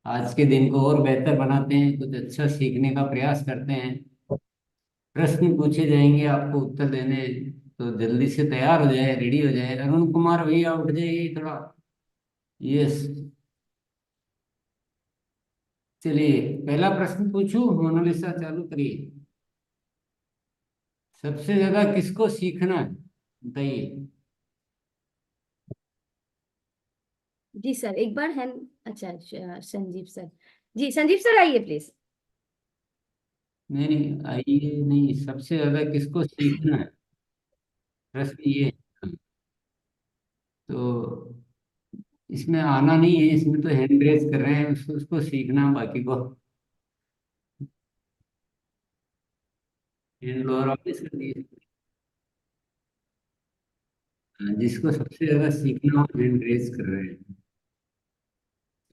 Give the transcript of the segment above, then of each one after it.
आज के दिन को और बेहतर बनाते हैं, कुछ अच्छा सीखने का प्रयास करते हैं। प्रश्न पूछे जाएंगे, आपको उत्तर देने। तो जल्दी से तैयार हो जाए, रेडी हो जाए। अरुण कुमार भैया उठ जाइए थोड़ा। यस। चलिए, पहला प्रश्न पूछूं? मोनालिसा चालू करिए। सबसे ज्यादा किसको सीखना है, बताइए। जी सर, एक बार है। अच्छा, संजीव सर। जी संजीव सर, आइए प्लीज। नहीं नहीं, आइए नहीं, सबसे ज्यादा किसको सीखना है, प्रश्न ये है। तो इसमें आना नहीं है, इसमें तो हैंड रेज कर रहे हैं, उसको सीखना, बाकी को हैंड लोअर ऑफिस कर दिए। हाँ, जिसको सबसे ज्यादा सीखना हो हैंड रेज कर रहे हैं।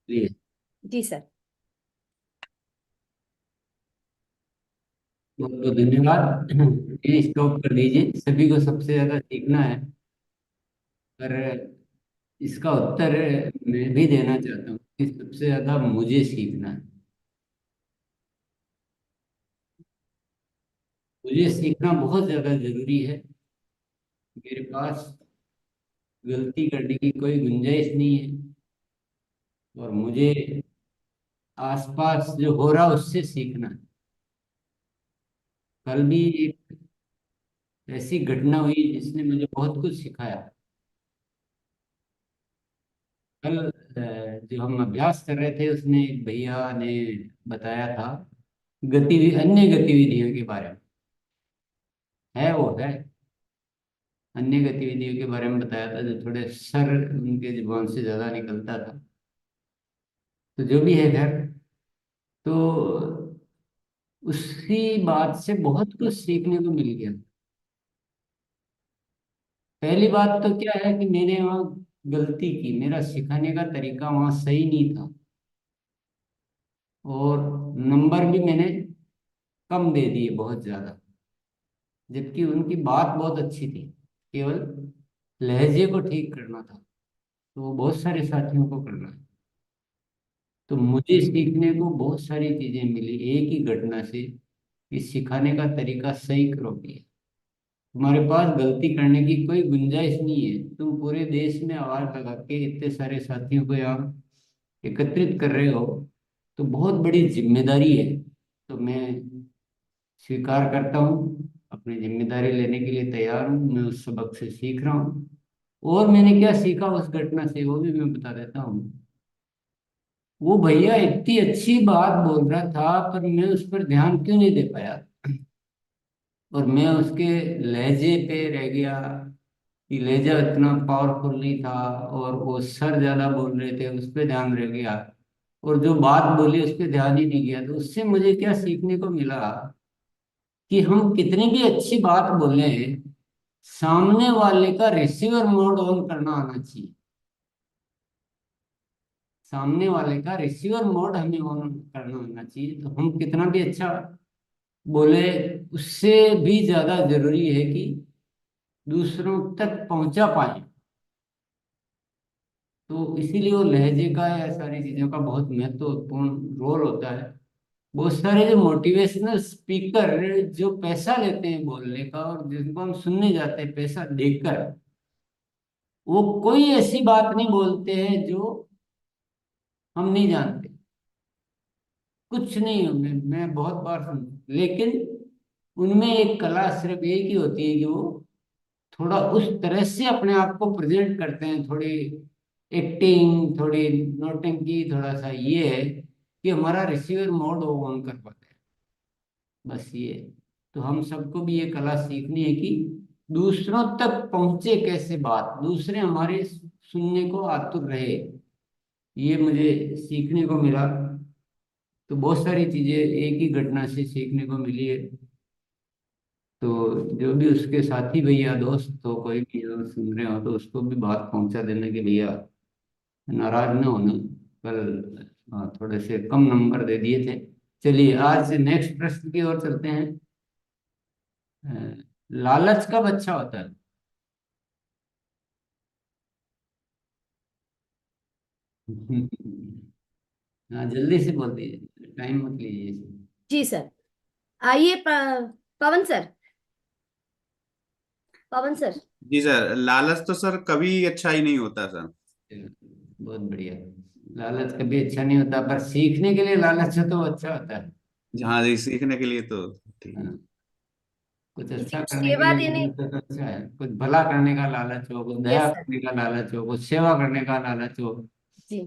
चलिए। जी सर। बहुत बहुत धन्यवाद। ये स्टॉप कर दीजिए, सभी को सबसे ज्यादा सीखना है। पर इसका उत्तर मैं भी देना चाहता हूँ कि सबसे ज्यादा मुझे सीखना है। मुझे सीखना बहुत ज्यादा जरूरी है। मेरे पास गलती करने की कोई गुंजाइश नहीं है। और मुझे आसपास जो हो रहा है उससे सीखना है। कल भी एक ऐसी घटना हुई जिसने मुझे बहुत कुछ सिखाया। कल जो हम अभ्यास कर रहे थे, उसने एक भैया ने बताया था अन्य गतिविधियों के बारे में। है वो है अन्य गतिविधियों के बारे में बताया था, जो थोड़े सर उनके जुबान से ज्यादा निकलता था। तो जो भी है खैर। तो उसी बात से बहुत कुछ सीखने को मिल गया। पहली बात तो क्या है कि मैंने वहाँ गलती की, मेरा सिखाने का तरीका वहाँ सही नहीं था। और नंबर भी मैंने कम दे दिए, बहुत ज्यादा। जबकि उनकी बात बहुत अच्छी थी, केवल लहजे को ठीक करना था। तो वो बहुत सारे साथियों को करना है। तो मुझे सीखने को बहुत सारी चीजें मिली एक ही घटना से, कि सिखाने का तरीका सही करो भी। तुम्हारे पास गलती करने की कोई गुंजाइश नहीं है। तुम पूरे देश में आवाज लगा के इतने सारे साथियों को यहाँ एकत्रित कर रहे हो, तो बहुत बड़ी जिम्मेदारी है। तो मैं स्वीकार करता हूँ, अपनी जिम्मेदारी लेने के लिए तैयार हूँ। मैं उस सबक से सीख रहा हूँ। और मैंने क्या सीखा उस घटना से, वो भी मैं बता देता हूँ। वो भैया इतनी अच्छी बात बोल रहा था, पर मैं उस पर ध्यान क्यों नहीं दे पाया। और मैं उसके लहजे पे रह गया, कि लहजा इतना पावरफुल नहीं था। और वो सर ज्यादा बोल रहे थे, उस पर ध्यान रह गया। और जो बात बोली उस पर ध्यान ही नहीं गया। तो उससे मुझे क्या सीखने को मिला, कि हम कितनी भी अच्छी बात बोले, सामने वाले का रिसीवर मोड ऑन करना आना चाहिए। सामने वाले का रिसीवर मोड हमें ऑन करना आना चाहिए। तो हम कितना भी अच्छा बोले, उससे भी ज्यादा जरूरी है कि दूसरों तक पहुंचा पाए। तो इसीलिए वो लहजे का या सारी चीजों का बहुत महत्वपूर्ण रोल होता है। बहुत सारे जो मोटिवेशनल स्पीकर जो पैसा लेते हैं बोलने का, और जिनको हम सुनने जाते हैं पैसा देकर, वो कोई ऐसी बात नहीं बोलते हैं जो हम नहीं जानते। कुछ नहीं, मैं बहुत बार सुन, लेकिन उनमें एक कला सिर्फ एक ही होती है, कि वो थोड़ा उस तरह से अपने आप को प्रेजेंट करते हैं, थोड़ी एक्टिंग, थोड़ी नौटंकी, थोड़ा सा ये है कि हमारा रिसीवर मोड वो ऑन कर पाते हैं। बस ये। तो हम सबको भी ये कला सीखनी है कि दूसरों तक पहुंचे कैसे बात, दूसरे हमारे सुनने को आतुर रहे। ये मुझे सीखने को मिला। तो बहुत सारी चीजें एक ही घटना से सीखने को मिली है। तो जो भी उसके साथी भैया दोस्त तो कोई भी अगर सुन रहे हो, तो उसको भी बात पहुंचा देने के भैया, नाराज न होना। कल थोड़े से कम नंबर दे दिए थे। चलिए, आज से नेक्स्ट प्रश्न की ओर चलते हैं। अ, लालच कब अच्छा होता है? हाँ जल्दी से बोल दीजिए, टाइम मत लीजिए। जी सर। आइए पवन सर। पवन सर। जी सर, लालच तो सर कभी अच्छा ही नहीं होता सर। बहुत बढ़िया। लालच कभी अच्छा नहीं होता, पर सीखने के लिए लालच हो तो अच्छा होता है। हाँ जी, सीखने के लिए तो ठीक है। हाँ, कुछ किसी अच्छा को करने के सेवा लिए देने। लालच हो तो अच्छा है, कुछ भला करने का लालच हो, कुछ यस दया सर। करने का लालच हो, कुछ सेवा करने का लालच हो, जी।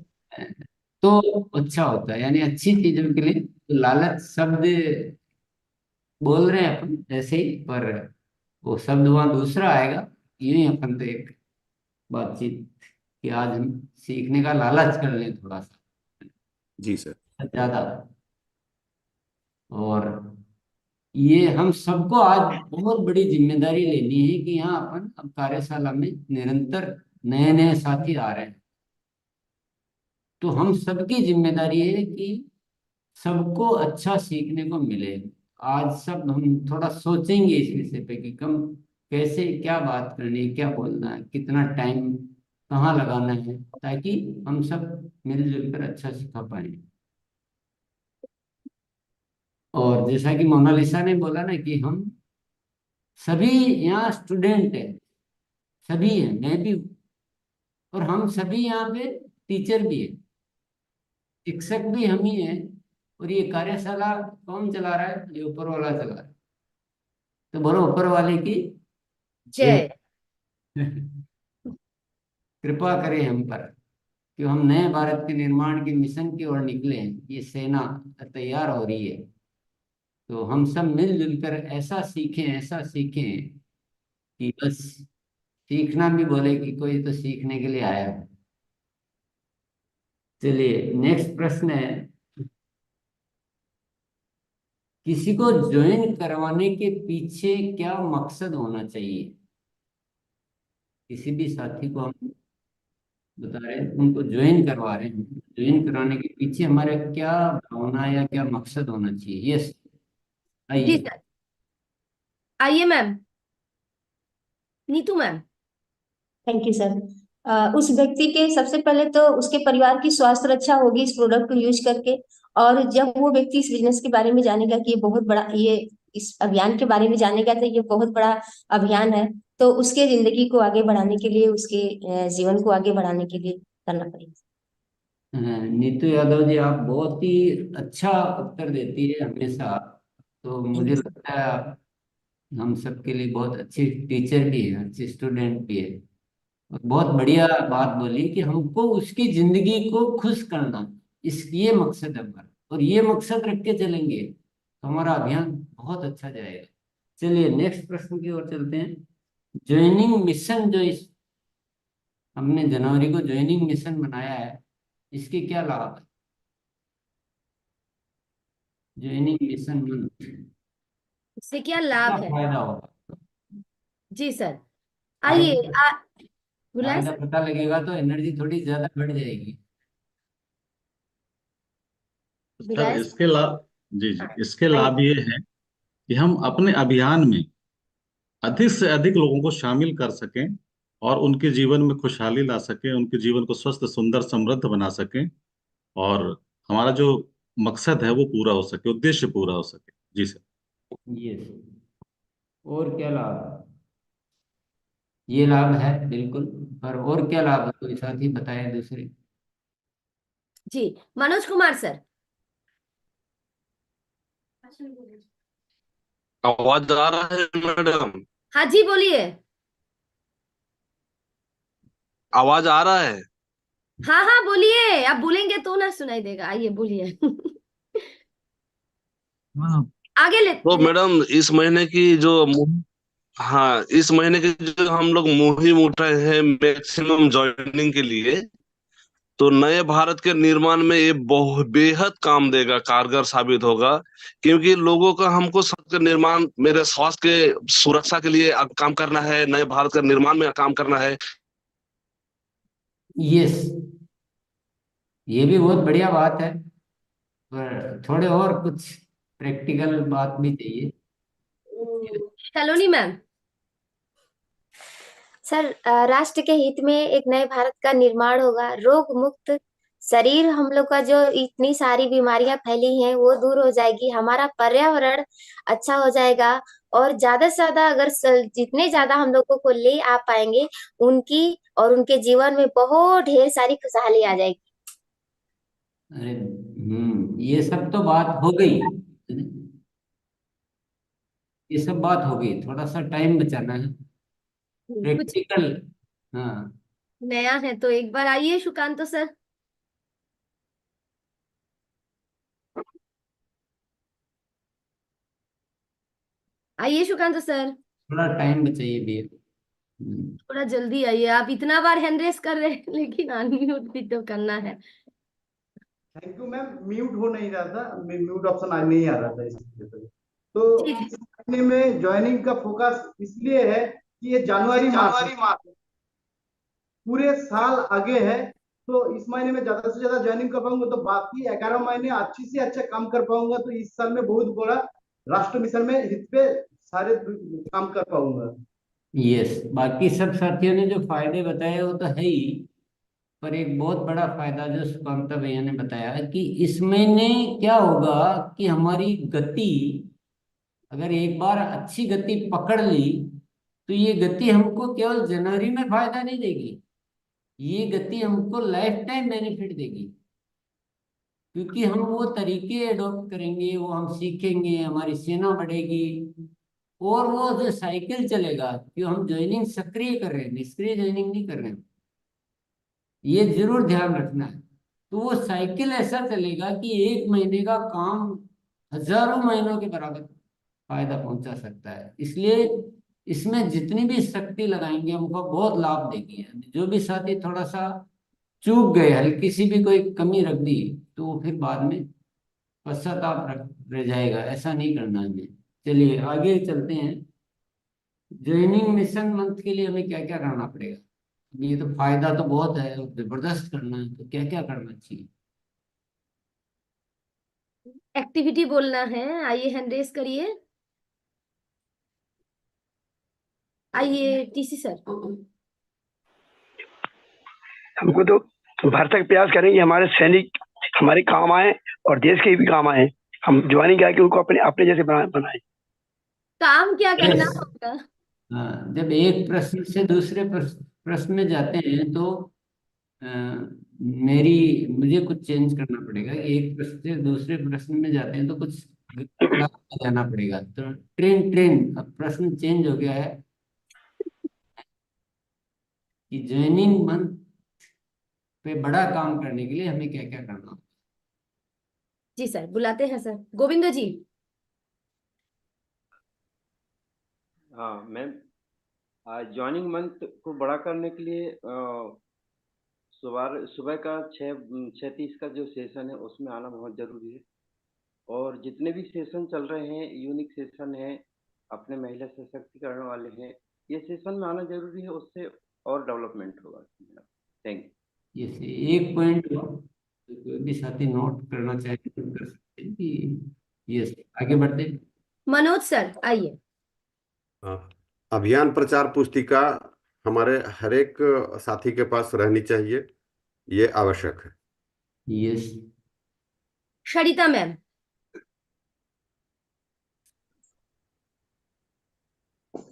तो अच्छा होता है, यानी अच्छी चीजों के लिए। तो लालच शब्द बोल रहे हैं अपन ऐसे ही, पर वो शब्द वहां दूसरा आएगा। यूं ही अपन तो एक बातचीत कि आज हम सीखने का लालच कर लें थोड़ा सा जी सर। ज्यादा। और ये हम सबको आज बहुत बड़ी जिम्मेदारी लेनी है कि यहाँ अपन अब कार्यशाला में निरंतर नए नए साथी आ रहे हैं। तो हम सबकी जिम्मेदारी है कि सबको अच्छा सीखने को मिले। आज सब हम थोड़ा सोचेंगे इस विषय पे कि कम कैसे क्या बात करनी है, क्या बोलना है, कितना टाइम कहाँ लगाना है, ताकि हम सब मिलजुल कर अच्छा सिखा पाए। और जैसा कि मोनालिसा ने बोला ना कि हम सभी यहाँ स्टूडेंट हैं, सभी हैं, मैं भी हूँ, और हम सभी यहाँ पे टीचर भी है, शिक्षक भी हम ही हैं। और ये कार्यशाला कौन चला रहा है? ये ऊपर वाला चला रहा है। तो बोलो ऊपर वाले की जय। जय। कृपा करें हम पर कि हम नए भारत के निर्माण के मिशन की ओर निकले हैं। ये सेना तैयार हो रही है, तो हम सब मिलजुल कर ऐसा सीखें कि बस सीखना भी बोले कि कोई तो सीखने के लिए आया है। चलिए नेक्स्ट प्रश्न है, किसी को ज्वाइन करवाने के पीछे क्या मकसद होना चाहिए? किसी भी साथी को हम बता रहे हैं, उनको ज्वाइन करवा रहे हैं, ज्वाइन कराने के पीछे हमारा क्या भावना या क्या मकसद होना चाहिए? यस, जी आइए। सर। आइए ma'am. Neetu ma'am. Thank you sir. उस व्यक्ति के सबसे पहले तो उसके परिवार की स्वास्थ्य रक्षा होगी इस प्रोडक्ट को यूज करके। और जब वो व्यक्ति इस बिजनेस के बारे में जानेगा कि ये बहुत बड़ा, ये इस अभियान के बारे में जानेगा तो ये बहुत बड़ा अभियान है, तो उसके जिंदगी को आगे बढ़ाने के लिए, उसके जीवन को आगे बढ़ाने के लिए करना पड़ेगा। नीतू यादव जी, आप बहुत ही अच्छा उत्तर देती है हमेशा। तो थैंक मुझे यू सर। लगता है आप हम सबके लिए बहुत अच्छी टीचर भी है, अच्छी स्टूडेंट भी है। और बहुत बढ़िया बात बोली कि हमको उसकी जिंदगी को खुश करना, इस ये मकसद है हमारा, और ये मकसद रख के चलेंगे तो हमारा अभियान बहुत अच्छा जाएगा। चलिए नेक्स्ट प्रश्न की ओर चलते हैं। ज्वाइनिंग मिशन जो इस हमने जनवरी को ज्वाइनिंग मिशन बनाया है, इसके क्या लाभ है? ज्वाइनिंग मिशन मंथ इससे क्या क्या लाभ है? फायदा होगा? जी सर। आइए फायदा बुलाए फायदा सर। पता लगेगा तो एनर्जी थोड़ी ज्यादा बढ़ जाएगी। सर बुलाए सर। इसके लाभ, जी जी, हाँ, इसके आइए। लाभ ये है कि हम अपने अभियान में अधिक से अधिक लोगों को शामिल कर सकें और उनके जीवन में खुशहाली ला सकें, उनके जीवन को स्वस्थ, सुंदर, समृद्ध बना सकें, और हमारा जो मकसद है वो पूरा हो सके, उद्देश्य पूरा हो सके। जी सर। ये और क्या लाभ है? ये लाभ है बिल्कुल, पर और क्या लाभ है कोई साथी बताए दूसरे? जी। मनोज कुमार सर। आवाज आ रहा है मैडम? हाँ जी बोलिए। आवाज आ रहा है? हाँ हाँ बोलिए, आप बोलेंगे तो ना सुनाई देगा, आइए बोलिए। हाँ। आगे तो ले। मैडम इस महीने की जो हाँ, इस महीने के जो हम लोग मुहिम उठाए हैं मैक्सिमम जॉइनिंग के लिए, तो नए भारत के निर्माण में ये बहुत बेहद काम देगा, कारगर साबित होगा। क्योंकि लोगों का हमको सबके निर्माण, मेरे स्वास्थ्य के सुरक्षा के लिए अब काम करना है, नए भारत का निर्माण में काम करना है। यस, ये भी बहुत बढ़िया बात है, पर थोड़े और कुछ प्रैक्टिकल बात भी चाहिए। सलोनी मैम। सर, राष्ट्र के हित में एक नए भारत का निर्माण होगा, रोग मुक्त शरीर हम लोग का जो इतनी सारी बीमारियां फैली हैं वो दूर हो जाएगी, हमारा पर्यावरण अच्छा हो जाएगा। और ज्यादा से ज्यादा अगर जितने ज्यादा हम लोगों को ले आ पाएंगे, उनकी और उनके जीवन में बहुत ढेर सारी खुशहाली आ जाएगी। अरे ये सब तो बात हो गई, ये सब बात हो गई, थोड़ा सा टाइम बचाना है, कुछ प्रैक्टिकल। हाँ, नया है तो एक बार आइए सुकांत सर। आइए सुकांत सर, थोड़ा टाइम बचाइए भी। थोड़ा जल्दी आइए। आप इतना बार हैंड रेस कर रहे हैं लेकिन अनम्यूट भी तो करना है। Thank you ma'am. म्यूट हो नहीं रहा था, म्यूट ऑप्शन आ नहीं आ रहा था इसलिए। तो ठीक है। इस महीने में ज्वाइनिंग का फोकस इसलिए है कि ये जनवरी मास पूरे साल आगे है। तो इस महीने में ज्यादा से ज्यादा ज्वाइनिंग कर पाऊंगा तो बाकी 11 महीने अच्छी से अच्छा काम कर पाऊंगा, तो इस साल में बहुत बड़ा राष्ट्र मिशन में हित पे सारे काम कर पाऊंगा। यस, बाकी सब साथियों ने जो फायदे बताए वो तो है ही, पर एक बहुत बड़ा फायदा जो सुकांता भैया ने बताया कि इस महीने क्या होगा कि हमारी गति, अगर एक बार अच्छी गति पकड़ ली तो ये गति हमको केवल जनवरी में फायदा नहीं देगी, ये गति हमको लाइफ टाइम बेनिफिट देगी। क्योंकि हम वो तरीके एडॉप्ट करेंगे, वो हम सीखेंगे, हमारी सेना बढ़ेगी, और वो जो साइकिल चलेगा कि हम ज्वाइनिंग सक्रिय कर रहे हैं, निष्क्रिय ज्वाइनिंग नहीं कर रहे हैं, ये जरूर ध्यान रखना है। तो वो साइकिल ऐसा चलेगा कि एक महीने का काम हजारों महीनों के बराबर फायदा पहुंचा सकता है। इसलिए इसमें जितनी भी शक्ति लगाएंगे हमको बहुत लाभ देगी। जो भी साथी थोड़ा सा चूक गए, हल्की सी भी कोई कमी रख दी, तो वो फिर बाद में पश्चाताप रह जाएगा। ऐसा नहीं करना हमें। चलिए आगे चलते हैं। ज्वाइनिंग मिशन मंथ के लिए हमें क्या क्या करना पड़ेगा? ये तो फायदा तो बहुत है और जबरदस्त करना है, तो क्या क्या करना चाहिए? एक्टिविटी बोलना है। आइए हैंड रेस करिए। आइए टीसी सर। हमको तो भरसक प्रयास करें कि हमारे सैनिक हमारे काम आए और देश के भी काम आए। हम ज्वाइनिंग करके उनको अपने अपने जैसे बनाए। काम क्या करना Yes. होगा? हाँ, जब एक प्रश्न से दूसरे प्रश्न में जाते हैं तो अ, मुझे कुछ चेंज करना पड़ेगा। एक प्रश्न से दूसरे प्रश्न में जाते हैं तो कुछ जाना पड़ेगा। तो ट्रेन ट्रेन अब प्रश्न चेंज हो गया है कि ज्वाइनिंग मंथ पे बड़ा काम करने के लिए हमें क्या क्या करना होगा। जी सर, बुलाते हैं सर। गोविंदो जी। हाँ मैम, ज्वाइनिंग मंथ को बड़ा करने के लिए सुबह सुबह का 6:30 का जो सेशन है उसमें आना बहुत ज़रूरी है। और जितने भी सेशन चल रहे हैं, यूनिक सेशन है, अपने महिला सशक्तिकरण वाले हैं, ये सेशन में आना जरूरी है, उससे और डेवलपमेंट होगा। Thank you. जैसे एक पॉइंट कोई भी साथी नोट करना चाहे तो कर सकते हैं कि यस, आगे बढ़ते हैं। मनोज सर आइए। अभियान प्रचार पुस्तिका हमारे हर एक साथी के पास रहनी चाहिए, ये आवश्यक है। यस, सरिता मैम।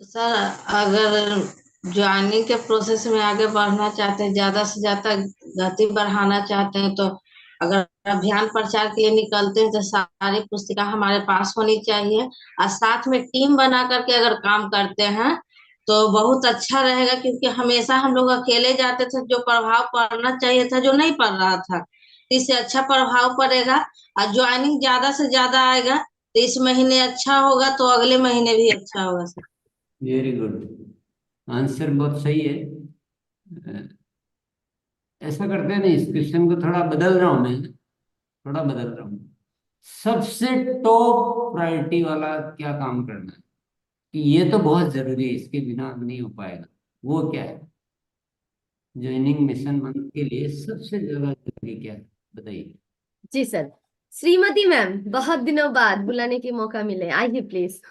सर, अगर ज्वाइनिंग के प्रोसेस में आगे बढ़ना चाहते हैं, ज्यादा से ज्यादा गति बढ़ाना चाहते हैं, तो अगर अभियान प्रचार के लिए निकलते हैं तो सारी पुस्तिका हमारे पास होनी चाहिए। और साथ में टीम बना करके अगर काम करते हैं तो बहुत अच्छा रहेगा, क्योंकि हमेशा हम लोग अकेले जाते थे, जो प्रभाव पड़ना चाहिए था जो नहीं पड़ रहा था। इससे अच्छा प्रभाव पड़ेगा और ज्वाइनिंग ज्यादा से ज्यादा आएगा, तो इस महीने अच्छा होगा तो अगले महीने भी अच्छा होगा सर। वेरी गुड, आंसर बहुत सही है। ऐसा करते हैं ना, इस क्वेश्चन को थोड़ा बदल रहा हूं मैं, थोड़ा बदल रहा हूँ। सबसे टॉप प्रायोरिटी वाला क्या काम करना है कि ये तो बहुत जरूरी है, इसके बिना नहीं हो पाएगा, वो क्या है? ज्वाइनिंग मिशन मंथ के लिए सबसे ज्यादा जरूरी क्या है, बताइए। जी सर। श्रीमती मैम, बहुत दिनों बाद बुलाने के मौका मिले, आइए please.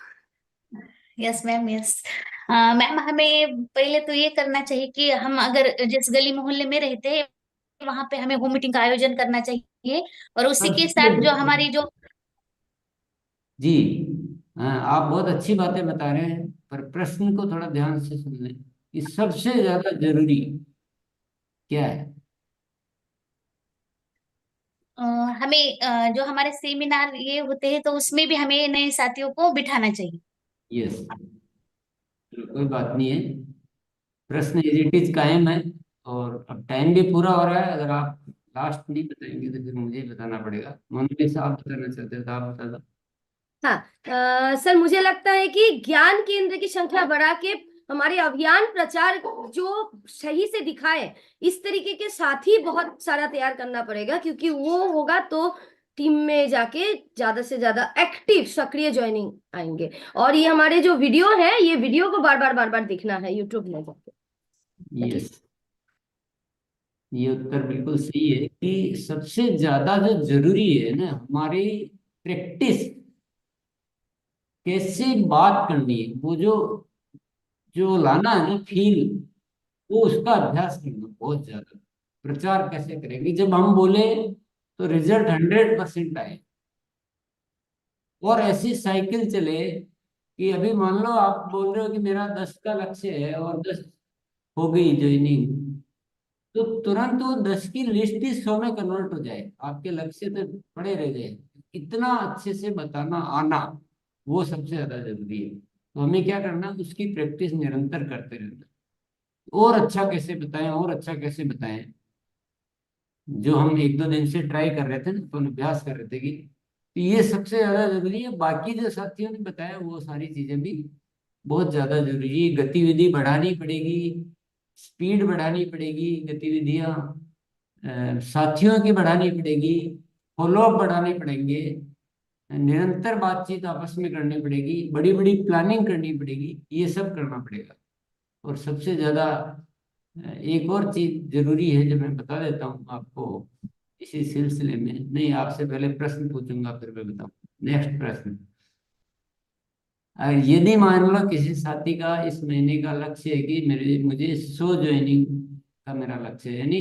Yes ma'am, yes ma'am, हमें पहले तो ये करना चाहिए कि हम अगर जिस गली मोहल्ले में रहते हैं वहां पे हमें होम मीटिंग का आयोजन करना चाहिए, और उसी के सबसे साथ जो हमारी जो जी, हाँ, आप बहुत अच्छी बातें बता रहे हैं, पर प्रश्न को थोड़ा ध्यान से सुन लें कि सबसे ज्यादा जरूरी क्या है। अ, हमें जो हमारे सेमिनार ये होते हैं तो उसमें भी हमें नए साथियों को बिठाना चाहिए। यस, कोई बात नहीं है, प्रश्न एज इट इज कायम है। और अब टाइम भी पूरा हो रहा है, अगर आप लास्ट नहीं बताएंगे तो फिर मुझे ही बताना पड़ेगा। मोनालिसा से आप बताना चाहते हो तो आप बता दो। हाँ, सर मुझे लगता है कि ज्ञान केंद्र की श्रृंखला बढ़ा के हमारे अभियान प्रचार जो सही से दिखाए, इस तरीके के साथी बहुत सारा तैयार करना पड़ेगा, क्योंकि वो होगा तो टीम में जाके ज्यादा से ज्यादा एक्टिव सक्रिय ज्वाइनिंग आएंगे। और ये हमारे जो वीडियो है, ये वीडियो को बार बार देखना है यूट्यूब में जाके। यस, ये उत्तर बिल्कुल सही है कि सबसे ज्यादा जो जरूरी है ना, हमारी प्रैक्टिस, कैसे बात करनी है, वो जो जो लाना है ना फील, वो उसका अभ्यास करना बहुत ज्यादा। प्रचार कैसे करेंगे, जब हम बोले तो रिजल्ट 100% आए। और ऐसी साइकिल चले कि अभी मान लो आप बोल रहे हो कि मेरा 10 का लक्ष्य है और 10 हो गई ज्वाइनिंग, तो तुरंत वो 10 की लिस्ट ही 100 में कन्वर्ट हो जाए, आपके लक्ष्य तो पड़े रह जाए। इतना अच्छे से बताना आना, वो सबसे ज्यादा जरूरी है। तो हमें क्या करना, उसकी प्रैक्टिस निरंतर करते रहना। और अच्छा कैसे बताएं, और अच्छा कैसे बताएं, जो हम 1-2 दिन से ट्राई कर रहे थे ना, तो अभ्यास कर रहे थे कि तो ये सबसे ज्यादा जरूरी है। बाकी जो साथियों ने बताया वो सारी चीजें भी बहुत ज्यादा जरूरी है। गतिविधि बढ़ानी पड़ेगी, स्पीड बढ़ानी पड़ेगी, गतिविधियां साथियों की बढ़ानी पड़ेगी, फॉलोअप बढ़ाने पड़ेंगे, निरंतर बातचीत आपस में करनी पड़ेगी, बड़ी बड़ी प्लानिंग करनी पड़ेगी, ये सब करना पड़ेगा। और सबसे ज्यादा एक और चीज जरूरी है जो मैं बता देता हूँ आपको इसी सिलसिले में। नहीं, आपसे पहले प्रश्न पूछूंगा फिर मैं बताऊँ। नेक्स्ट प्रश्न, यदि मान लो किसी साथी का इस महीने का लक्ष्य है कि मेरे मुझे 100 ज्वाइनिंग का मेरा लक्ष्य है, यानी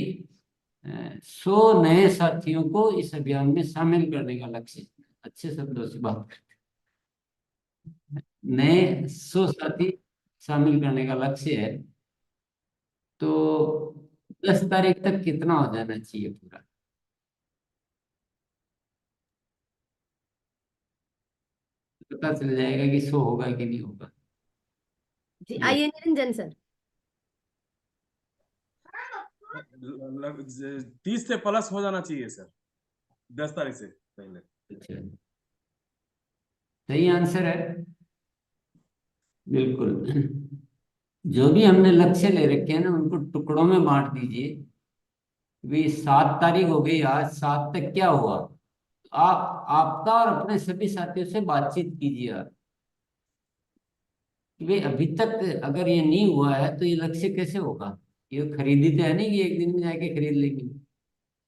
100 नए साथियों को इस अभियान में शामिल करने का लक्ष्य है। अच्छे शब्दों से बात करते हैं, नए 100 साथी शामिल करने का लक्ष्य है, तो 10 तारीख तक कितना हो जाना चाहिए पूरा? पता चल जाएगा कि 100 होगा कि नहीं होगा। जी, आइए निरंजन सर। 30 से प्लस हो जाना चाहिए सर, 10 तारीख से पहले। अच्छा, सही आंसर है, बिल्कुल। जो भी हमने लक्ष्य ले रखे हैं ना, उनको टुकड़ों में बांट दीजिए। भी 7 तारीख हो गई, आज 7 तक क्या हुआ, आप आपका और अपने सभी साथियों से बातचीत कीजिए आप कि भाई अभी तक अगर ये नहीं हुआ है तो ये लक्ष्य कैसे होगा। ये खरीदी तो है नहीं कि एक दिन में जाके खरीद लेंगे,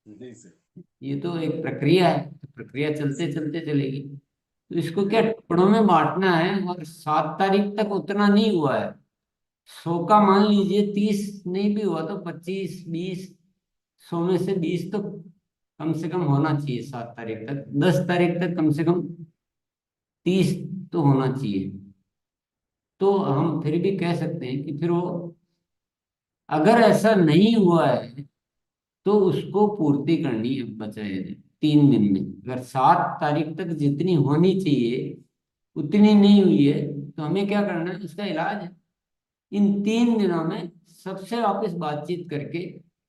नहीं सर। ये तो एक प्रक्रिया है, तो प्रक्रिया चलते चलते चलेगी। तो इसको क्या टुकड़ों में बांटना है, और 7 तारीख तक उतना नहीं हुआ है, 100 का मान लीजिए 30 नहीं भी हुआ तो 25-20, 100 में से 20 तो कम से कम होना चाहिए 7 तारीख तक। 10 तारीख तक कम से कम 30 तो होना चाहिए। तो हम फिर भी कह सकते हैं कि फिर वो, अगर ऐसा नहीं हुआ है तो उसको पूर्ति करनी है बचे 3 दिन में। अगर 7 तारीख तक जितनी होनी चाहिए उतनी नहीं हुई है, तो हमें क्या करना है, उसका इलाज है इन 3 दिनों में सबसे वापस बातचीत करके,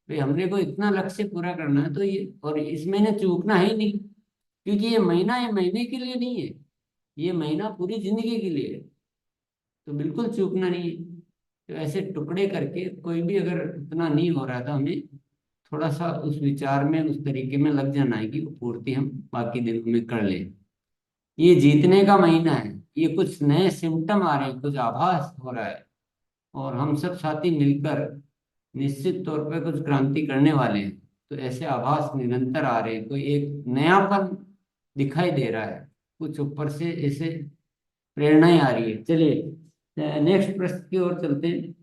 भाई हमने को इतना लक्ष्य पूरा करना है, तो ये और इस महीने चूकना है ही नहीं, क्योंकि ये महीने के लिए नहीं है, ये महीना पूरी जिंदगी के लिए है। तो बिल्कुल चूकना नहीं है। तो ऐसे टुकड़े करके कोई भी अगर इतना नहीं हो रहा था, हमें थोड़ा सा उस विचार में, उस तरीके में लग जाना है कि वो पूर्ति हम बाकी दिनों में कर लें। ये जीतने का महीना है, ये कुछ नए सिम्टम आ रहे हैं, कुछ आभास हो रहा है, और हम सब साथी मिलकर निश्चित तौर पर कुछ क्रांति करने वाले हैं। तो ऐसे आभास निरंतर आ रहे हैं, कोई एक नयापन दिखाई दे रहा है, कुछ ऊपर से ऐसे प्रेरणाएं आ रही है। चलिए नेक्स्ट प्रश्न की ओर चलते हैं।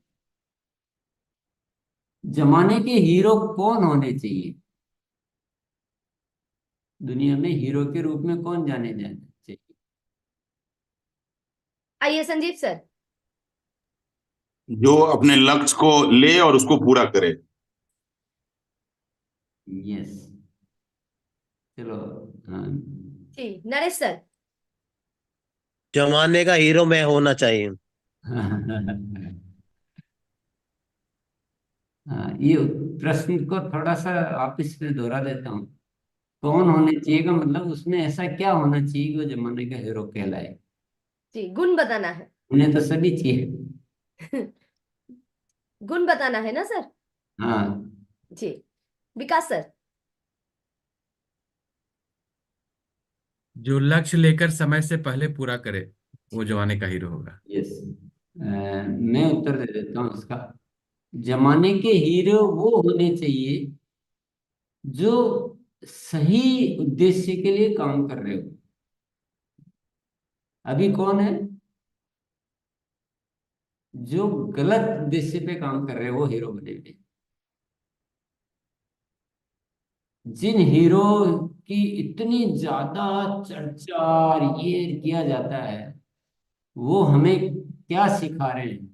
जमाने के हीरो कौन होने चाहिए? दुनिया में हीरो के रूप में कौन जाने जाना चाहिए? आइए संजीव सर। जो अपने लक्ष्य को ले और उसको पूरा करे। यस, चलो। हाँ, जी नरेश सर। जमाने का हीरो मैं होना चाहिए। हाँ, ये प्रश्न को थोड़ा सा वापिस में दोहरा देता हूँ। कौन होने चाहिए का मतलब उसमें ऐसा क्या होना चाहिए कि वो जमाने का हीरो कहलाए? जी गुण बताना है। उन्हें तो सभी चाहिए। गुण बताना है ना सर? हाँ, जी विकास सर। जो लक्ष्य लेकर समय से पहले पूरा करे वो जमाने का हीरो होगा। यस, मैं उत्तर दे देता हूँ इसका। जमाने के हीरो वो होने चाहिए जो सही उद्देश्य के लिए काम कर रहे हो। अभी कौन है जो गलत उद्देश्य पे काम कर रहे हो, वो हीरो बने हुए। जिन हीरो की इतनी ज्यादा चर्चा और ये किया जाता है, वो हमें क्या सिखा रहे हैं?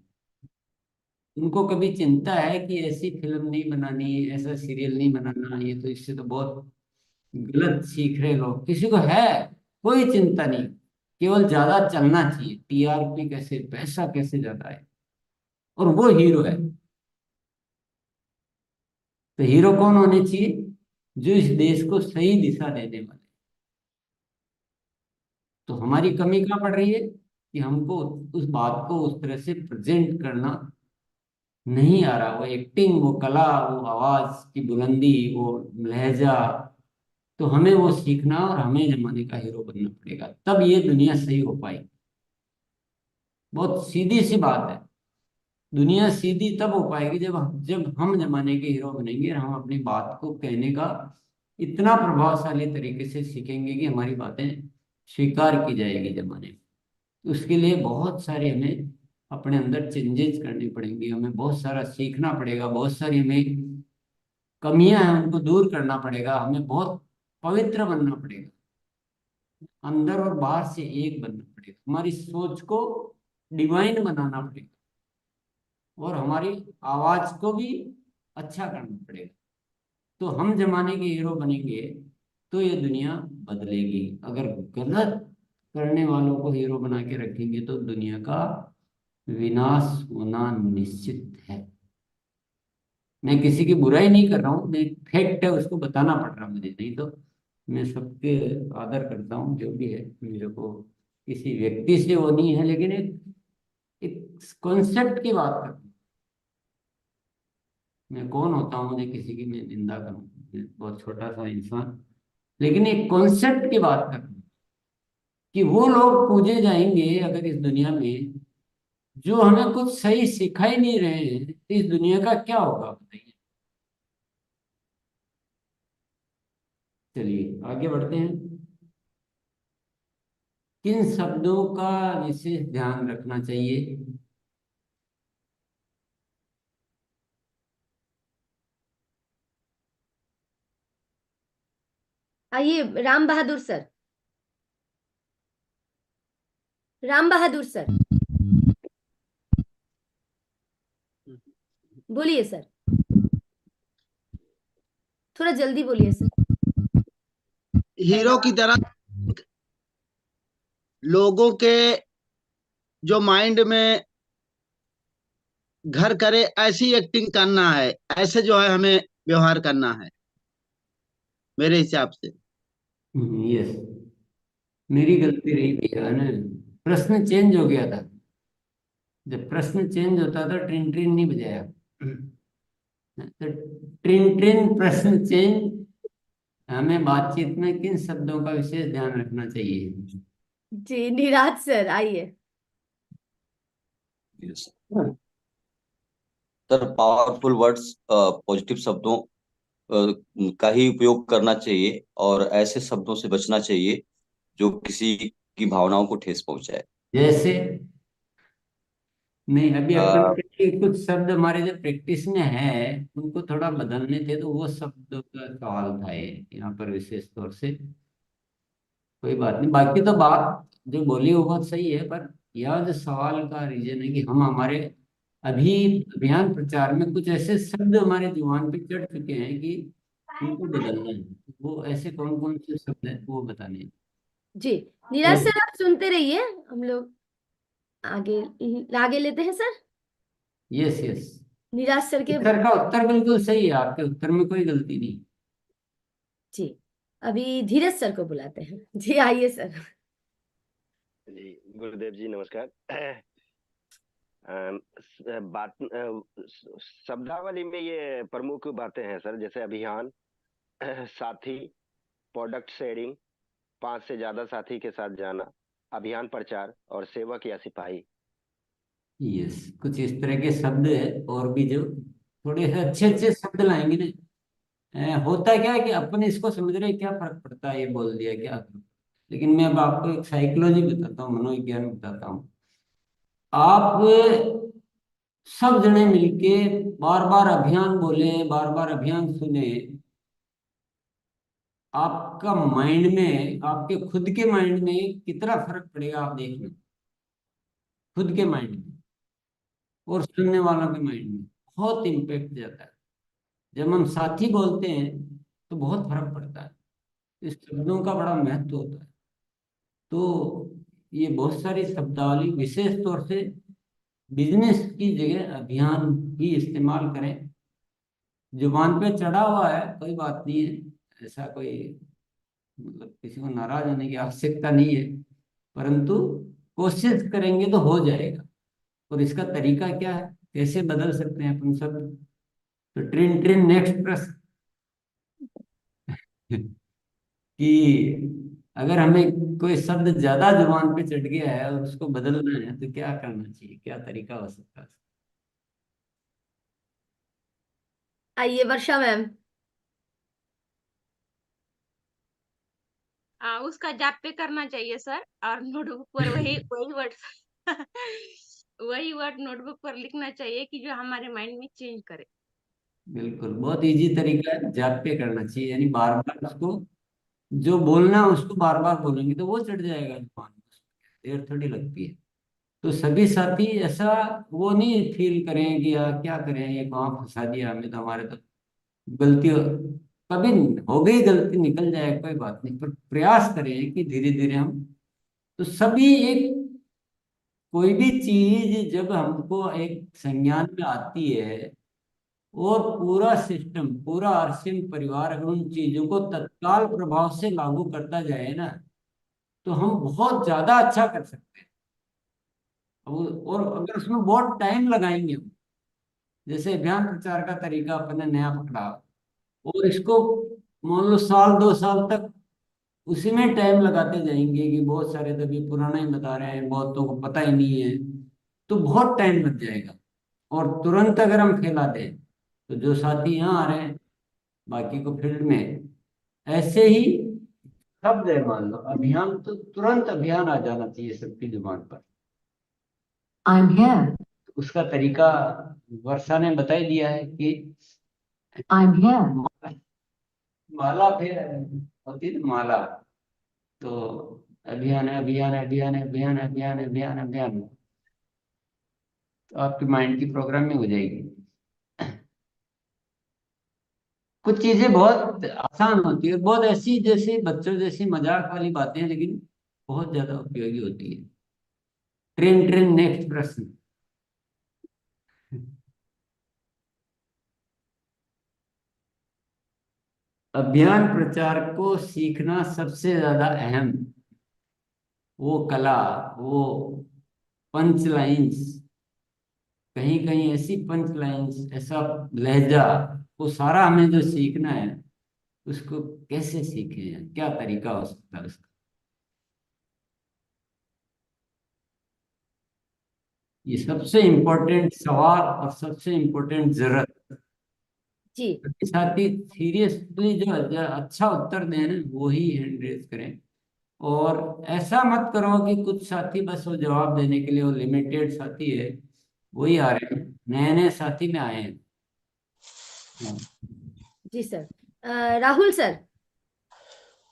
उनको कभी चिंता है कि ऐसी फिल्म नहीं बनानी, ऐसा सीरियल नहीं बनाना, ये तो इससे तो बहुत गलत सीख रहे लोग? किसी को है कोई चिंता नहीं, केवल ज्यादा चलना चाहिए, टीआरपी कैसे, पैसा कैसे ज्यादा है, और वो हीरो है। तो हीरो कौन होने चाहिए? जो इस देश को सही दिशा देने वाले। तो हमारी कमी कहाँ पड़ रही है कि हमको उस बात को उस तरह से प्रेजेंट करना नहीं आ रहा। वो एक्टिंग, वो कला, वो आवाज की बुलंदी, वो लहजा, तो हमें वो सीखना और हमें जमाने का हीरो बनना पड़ेगा, तब ये दुनिया सही हो पाएगी। बहुत सीधी सी बात है। दुनिया सीधी तब हो पाएगी जब हम जमाने के हीरो बनेंगे और हम अपनी बात को कहने का इतना प्रभावशाली तरीके से सीखेंगे कि हमारी बातें स्वीकार की जाएगी जमाने में। उसके लिए बहुत सारे हमें अपने अंदर चेंजेस करने पड़ेंगे, हमें बहुत सारा सीखना पड़ेगा, बहुत सारी हमें कमियां हैं उनको दूर करना पड़ेगा, हमें बहुत पवित्र बनना पड़ेगा, अंदर और बाहर से एक बनना पड़ेगा, हमारी सोच को डिवाइन बनाना पड़ेगा, और हमारी आवाज को भी अच्छा करना पड़ेगा। तो हम जमाने के हीरो बनेंगे तो ये दुनिया बदलेगी। अगर गलत करने वालों को हीरो बना के रखेंगे तो दुनिया का विनाश होना निश्चित है। मैं किसी की बुराई नहीं कर रहा हूँ, एक फैक्ट है, उसको बताना पड़ रहा मुझे, नहीं तो मैं सबके आदर करता हूँ जो भी है। मेरे को किसी व्यक्ति से वो नहीं है, लेकिन एक कॉन्सेप्ट की बात कर। मैं कौन होता हूँ मुझे किसी की मैं निंदा करूँ? मैं बहुत छोटा सा इंसान, लेकिन एक कॉन्सेप्ट की बात कर कि वो लोग पूजे जाएंगे अगर इस दुनिया में जो हमें कुछ सही सिखा ही नहीं रहे हैं, तो इस दुनिया का क्या होगा बताइए। चलिए आगे बढ़ते हैं। किन शब्दों का विशेष ध्यान रखना चाहिए? आइए राम बहादुर सर। राम बहादुर सर बोलिए सर, थोड़ा जल्दी बोलिए सर। हीरो की तरह लोगों के जो माइंड में घर करे ऐसी एक्टिंग करना है, ऐसे जो है हमें व्यवहार करना है मेरे हिसाब से। यस, मेरी गलती रही भैया ना, प्रश्न चेंज हो गया था। जब प्रश्न चेंज होता था ट्रिन ट्रिन नहीं बजाया, तो ट्रिन ट्रिन प्रश्न चेंज। हमें बातचीत में किन शब्दों का विशेष ध्यान रखना चाहिए? जी निराज सर आइए। सर पावरफुल वर्ड्स, पॉजिटिव शब्दों का ही उपयोग करना चाहिए और ऐसे शब्दों से बचना चाहिए जो किसी की भावनाओं को ठेस पहुंचाए। जैसे नहीं, अभी अपन आ, के कुछ शब्द हमारे जो प्रैक्टिस में है उनको थोड़ा बदलने थे, तो वो शब्द का सवाल था ये यहाँ पर विशेष तौर से। कोई बात नहीं, बाकी तो बात जो बोली वो बहुत सही है, पर यह जो सवाल का रीजन है कि हम हमारे अभी अभियान प्रचार में कुछ ऐसे शब्द हमारे जुबान पे चढ़ चुके हैं कि उनको बदलना है। वो ऐसे कौन कौन से शब्द हैं वो बताने हैं। जी, नीरज तो सर आप सुनते रहिए, हम लोग आगे आगे लेते हैं sir. Yes yes, Neeraj sir के। सर का उत्तर बिल्कुल सही है, आपके उत्तर में कोई गलती नहीं। जी, अभी धीरज सर को बुलाते हैं। जी आइए सर। जी गुरुदेव जी नमस्कार। शब्दावली में ये प्रमुख बातें हैं सर, जैसे अभियान, साथी, प्रोडक्ट शेयरिंग, 5 से ज्यादा साथी के साथ जाना, अभियान प्रचार और सेवक या सिपाही। यस, कुछ इस तरह के शब्द है, और भी जो थोड़े से अच्छे अच्छे शब्द लाएंगे ना। होता क्या है कि अपन इसको समझ रहे हैं, क्या फर्क पड़ता है ये बोल दिया क्या, लेकिन मैं अब आपको एक साइकोलॉजी बताता हूँ, मनोविज्ञान बताता हूँ। आप सब जने मिलके बार बार अभियान बोले, बार बार अभियान सुने, आपका माइंड में, आपके खुद के माइंड में कितना फर्क पड़ेगा आप देख लो। खुद के माइंड में और सुनने वालों के माइंड में बहुत इम्पेक्ट जाता है। जब हम साथी बोलते हैं तो बहुत फर्क पड़ता है, इस शब्दों का बड़ा महत्व होता है। तो ये बहुत सारी शब्दावली विशेष तौर से बिजनेस की जगह अभियान ही इस्तेमाल करें। जुबान पे चढ़ा हुआ है कोई बात नहीं है, ऐसा कोई मतलब किसी को नाराज होने की आवश्यकता नहीं है, परंतु कोशिश करेंगे तो हो जाएगा। और इसका तरीका क्या है, कैसे बदल सकते हैं अपन सब। तो ट्रेन ट्रेन नेक्स्ट प्रश्न कि अगर हमें कोई शब्द ज्यादा जुबान पे चढ़ गया है और उसको बदलना है तो क्या करना चाहिए, क्या तरीका हो सकता है। आइए वर्षा मैम। उसका जाप पे करना चाहिए सर, और नोटबुक पर वही वही वर्ड वही वर्ड नोटबुक पर लिखना चाहिए कि जो हमारे माइंड में चेंज करे। बिल्कुल, बहुत इजी तरीका है, जाप पे करना चाहिए, यानी बार बार उसको जो बोलना है उसको बार बार बोलेंगे तो वो चढ़ जाएगा जुबान पे, देर थोड़ी लगती है। तो सभी साथी ऐसा वो नहीं फील करें कि यार क्या करें, ये कहाँ फंसा दिया हमें, तो हमारे तो गलती कभी हो गई, गलती निकल जाए कोई बात नहीं, पर प्रयास करें कि धीरे धीरे हम, तो सभी एक, कोई भी चीज जब हमको एक संज्ञान में आती है और पूरा सिस्टम, पूरा आरसीएम परिवार अगर उन चीजों को तत्काल प्रभाव से लागू करता जाए ना, तो हम बहुत ज्यादा अच्छा कर सकते हैं। और अगर उसमें बहुत टाइम लगाएंगे हम, जैसे अभियान प्रचार का तरीका अपन ने नया पकड़ा और इसको मान लो साल 2 साल तक उसी में टाइम लगाते जाएंगे कि बहुत सारे तो अभी पुराना ही बता रहे हैं, बहुतों को पता ही नहीं है, तो बहुत टाइम लग जाएगा। और तुरंत अगर हम फैला दें तो जो साथी यहाँ आ रहे हैं बाकी को फील्ड में, ऐसे ही शब्द है, मान लो अभियान, तो तुरंत अभियान आ जाना चाहिए सबकी जुबान पर। आई एम हियर, उसका तरीका वर्षा ने बता ही दिया है कि आई एम हियर, माला फिर होती है ना, माला, तो अभियान है, अभियान है, अभियान है, अभियान है, अभियान है, अभियान है, अभियान है, तो आपके माइंड की प्रोग्रामिंग हो जाएगी। कुछ चीजें बहुत आसान होती है, बहुत ऐसी जैसे बच्चों जैसी मजाक वाली बातें हैं, लेकिन बहुत ज्यादा उपयोगी होती है। ट्रेन ट्रेन नेक्स्ट प्रश्न। अभियान प्रचार को सीखना सबसे ज्यादा अहम, वो कला, वो पंच लाइन्स, कहीं कहीं ऐसी पंच लाइन्स, ऐसा लहजा, वो सारा हमें जो सीखना है उसको कैसे सीखें, क्या तरीका हो सकता है उसका। ये सबसे इम्पोर्टेंट सवाल और सबसे इम्पोर्टेंट जरूरत। जी, साथ ही सीरियसली जो अच्छा उत्तर दें ना वो ही हैंड रेज करें। और ऐसा मत करो कि कुछ साथी बस वो जवाब देने के लिए वो लिमिटेड साथी है, वही आ रहे हैं, नए नए साथी में आए हैं। हाँ। जी सर। राहुल सर,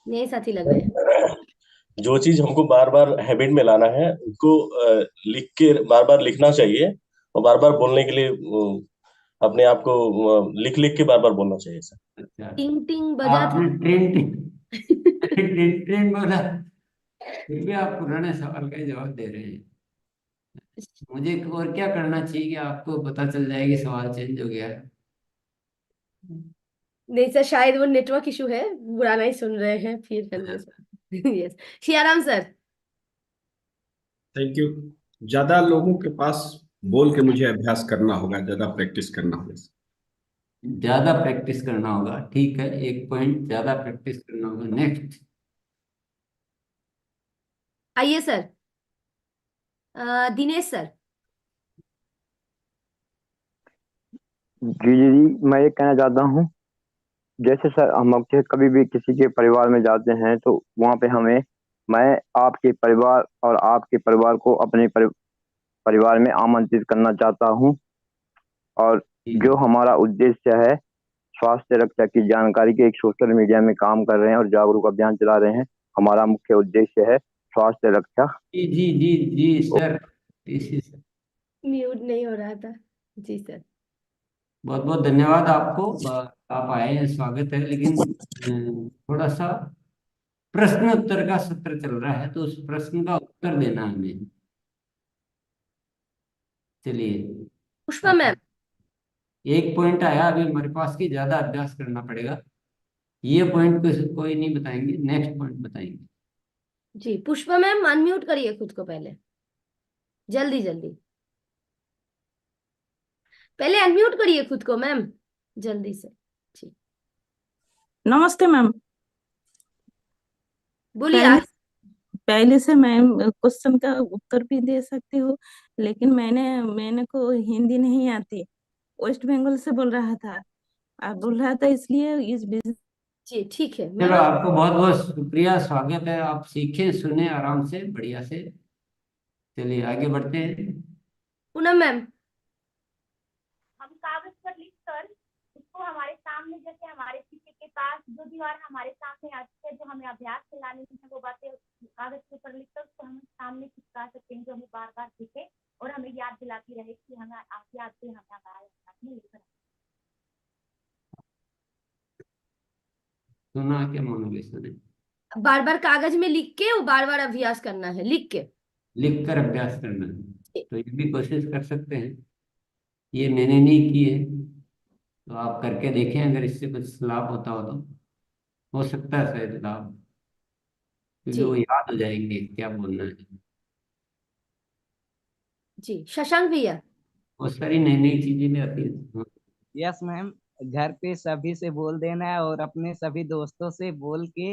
नए साथी लग रहे हैं। जो चीज हमको बार बार हैबिट में लाना है उसको लिख के बार बार लिखना चाहिए, और बार बार बोलने के लिए अपने आप को लिख लिख के बार बार बोलना चाहिए सर। अच्छा, टिंग टिंग बजा आपने ट्रेन ट्रेन बोला, फिर भी आप पुराने सवाल का ही जवाब दे रहे हैं। मुझे और क्या करना चाहिए कि आपको पता चल जाए कि सवाल चेंज हो गया है? नहीं सर, शायद वो नेटवर्क इशू है, पुराना ही सुन रहे हैं फिर करने से। Yes, Siyaram sir. Thank you. ज्यादा लोगों के पास बोल के मुझे अभ्यास करना होगा, ज्यादा प्रैक्टिस करना होगा। ज्यादा प्रैक्टिस करना होगा, ठीक है, 1 पॉइंट ज्यादा प्रैक्टिस करना होगा। नेक्स्ट। आइए सर, दिनेश सर। जी जी जी, मैं ये कहना चाहता हूँ, जैसे सर हम लोग कभी भी किसी के परिवार में जाते हैं तो वहाँ पे हमें, मैं आपके परिवार और आपके परिवार को अपने परिवार में आमंत्रित करना चाहता हूँ, और जो हमारा उद्देश्य है स्वास्थ्य रक्षा की जानकारी के, एक सोशल मीडिया में काम कर रहे हैं और जागरूक अभियान चला रहे हैं। हमारा मुख्य उद्देश्य है स्वास्थ्य रक्षा। जी जी जी जी सर, इसी से म्यूट नहीं हो रहा था। जी सर। बहुत बहुत धन्यवाद आपको। आप आए हैं, स्वागत है, लेकिन थोड़ा सा प्रश्न उत्तर का सत्र चल रहा है, तो उस प्रश्न का उत्तर देना है हमें। चलिए, पुष्पा मैम। 1 पॉइंट आया अभी हमारे पास, की ज्यादा अभ्यास करना पड़ेगा। ये पॉइंट कोई नहीं बताएंगे, नेक्स्ट पॉइंट बताएंगे। जी पुष्पा मैम, अनम्यूट करिए खुद को पहले, जल्दी जल्दी। पहले अनम्यूट करिए खुद को मैम, जल्दी से। जी नमस्ते मैम। बोलिए। पहले पहले से मैम क्वेश्चन का उत्तर भी दे सकती हूँ, लेकिन मैंने को हिंदी नहीं आती, वेस्ट बंगाल से बोल रहा था, आप बोल रहा था, इसलिए इस जी ठीक है चलो, आपको बहुत बहुत शुक्रिया, स्वागत है। आप सीखें, सुने आराम से, बढ़िया से। चलिए आगे बढ़ते हैं। पूनम मैम। हम कागज पर लिखकर उसको हमारे सामने, जैसे हमारे शीशे के पास जो दीवार हमारे सामने आती है, जो हमें अभ्यास चलानी है, वो बातें कागज के ऊपर लिखकर उसको हम सामने चिपका सकते हैं, जो हमें बार बार दिखे और हमें याद दिलाती रहे कि हमें याद से हमें हमारे साथ में लिखना। सुना क्या मोनोलिसा ने? बार बार कागज में लिख के वो बार बार अभ्यास करना है, लिख के, लिख कर अभ्यास करना है। तो ये भी कोशिश कर सकते हैं। ये मैंने नहीं की है, तो आप करके देखें, अगर इससे कुछ लाभ होता हो सकता है शायद लाभ, क्योंकि वो याद हो जाएंगे क्या बोलना है। जी शशांक भैया। बहुत सारी नई नई चीजें भी आती है। यस मैम, घर पे सभी से बोल देना है और अपने सभी दोस्तों से बोल के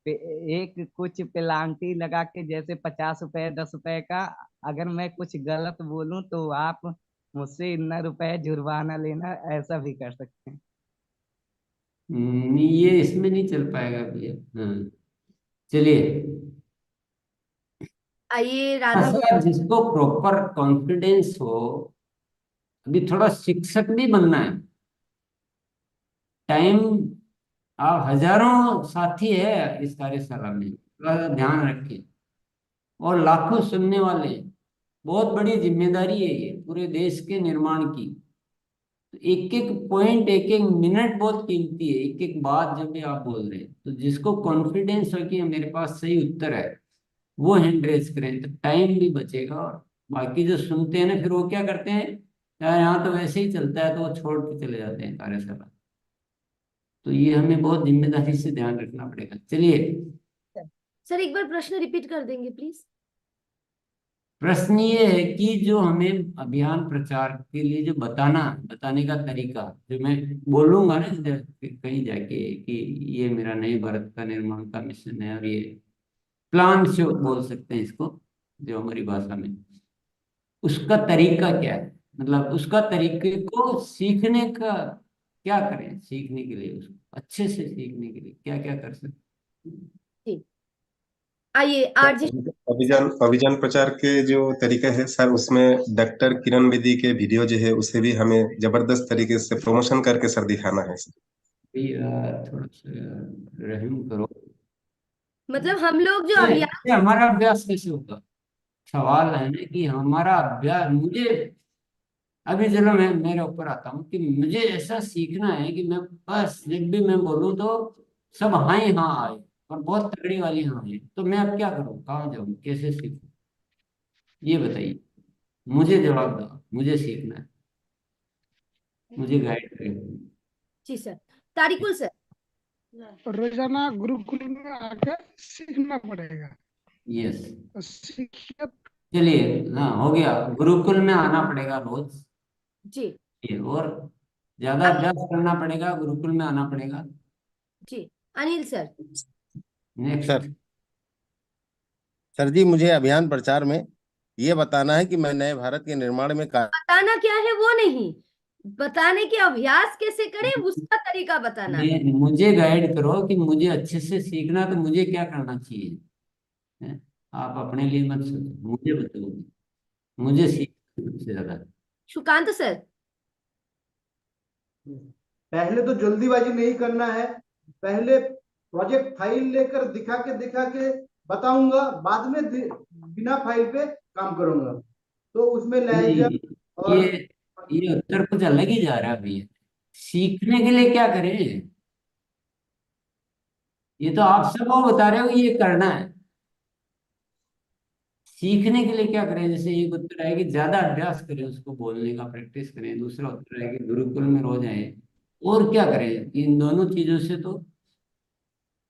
एक कुछ पेनाल्टी लगा के, जैसे 50 रुपए 10 रुपए का, अगर मैं कुछ गलत बोलूं तो आप मुझसे इतना रुपए जुर्माना लेना, ऐसा भी कर सकते हैं। नहीं, ये इसमें नहीं चल पाएगा भैया। हाँ, चलिए। आइए राधा। जिसको प्रॉपर कॉन्फिडेंस हो, अभी थोड़ा शिक्षक भी बनना है। टाइम, आप हजारों साथी है इस कार्यशाला में, थोड़ा सा ध्यान रखें। और लाखों सुनने वाले, बहुत बड़ी जिम्मेदारी है ये पूरे देश के निर्माण की। तो एक एक पॉइंट, एक एक मिनट बहुत कीमती है। एक एक बात जब भी आप बोल रहे हैं, तो जिसको कॉन्फिडेंस हो कि मेरे पास सही उत्तर है, वो हैंड रेज करें, तो टाइम भी बचेगा। और बाकी जो सुनते हैं ना, फिर वो क्या करते हैं, यार यहाँ तो वैसे ही चलता है, तो वो छोड़ के चले जाते हैं कार्यशाला। तो ये हमें बहुत जिम्मेदारी से ध्यान रखना पड़ेगा। चलिए, सर एक बार प्रश्न रिपीट कर देंगे प्लीज। प्रश्न ये है कि जो हमें अभियान प्रचार के लिए जो बताने का तरीका, जो मैं बोलूंगा ना कहीं जाके कि ये मेरा नए भारत का निर्माण का मिशन है, और ये प्लान से बोल सकते हैं इसको, जो हमारी भाषा में, उसका तरीका क्या है, मतलब उसका तरीके को सीखने का क्या करें, सीखने के लिए, उसको अच्छे से सीखने के लिए क्या क्या कर सकते हैं। आइए आरजे। अभियान अभियान प्रचार के जो तरीके हैं सर, उसमें डॉक्टर किरण बेदी के वीडियो जो है उसे भी हमें जबरदस्त तरीके से प्रमोशन करके सर दिखाना है सर। थोड़ा सा रहम करो। मतलब हम लोग जो ये अभियान, हमारा अभ्यास कैसे होगा? सवाल है ना कि हमारा अभ्यास, मुझे अभी चलो मैं मेरे ऊपर आता हूँ कि मुझे ऐसा सीखना है कि मैं बस जब भी मैं बोलूँ तो सब हाँ ही हाँ आए, और बहुत तगड़ी वाली हाँ है। तो मैं अब क्या करूँ, कहाँ जाऊँ, कैसे सीखूँ? ये बताइए, मुझे जवाब दो, मुझे सीखना है, मुझे गाइड करें। जी सर। तारिकुल सर। रोजाना गुरुकुल में आकर सीखना पड़ेगा। यस, और सीखिए। चलिए, हाँ हो गया, गुरुकुल में आना पड़ेगा रोज। जी ये और ज्यादा अभ्यास करना पड़ेगा, गुरुकुल में आना पड़ेगा। जी। Anil sir. Next. Sir sir जी, मुझे अभियान प्रचार में ये बताना है कि मैं नए भारत के निर्माण में बताना क्या है वो नहीं, बताने के अभ्यास कैसे करें उसका तरीका बताना है। मुझे गाइड करो कि मुझे अच्छे से सीखना, तो मुझे क्या करना चाहिए है? आप अपने लिए मत सोचो, मुझे बताओ, मुझे सीखना सबसे ज्यादा। सुकांत सर। पहले तो जल्दीबाजी नहीं करना है। पहले प्रोजेक्ट फाइल लेकर दिखा के बताऊंगा, बाद में बिना फाइल पे काम करूंगा। तो उसमें लहजा और ये उत्तर कुछ अलग ही जा रहा है भैया। सीखने के लिए क्या करें? ये तो आप सबको बता रहे हो कि ये करना है। सीखने के लिए क्या करें? जैसे एक उत्तर है कि ज्यादा अभ्यास करें, उसको बोलने का प्रैक्टिस करें। दूसरा उत्तर है कि गुरुकुल में रोज आए। और क्या करें? इन दोनों चीजों से तो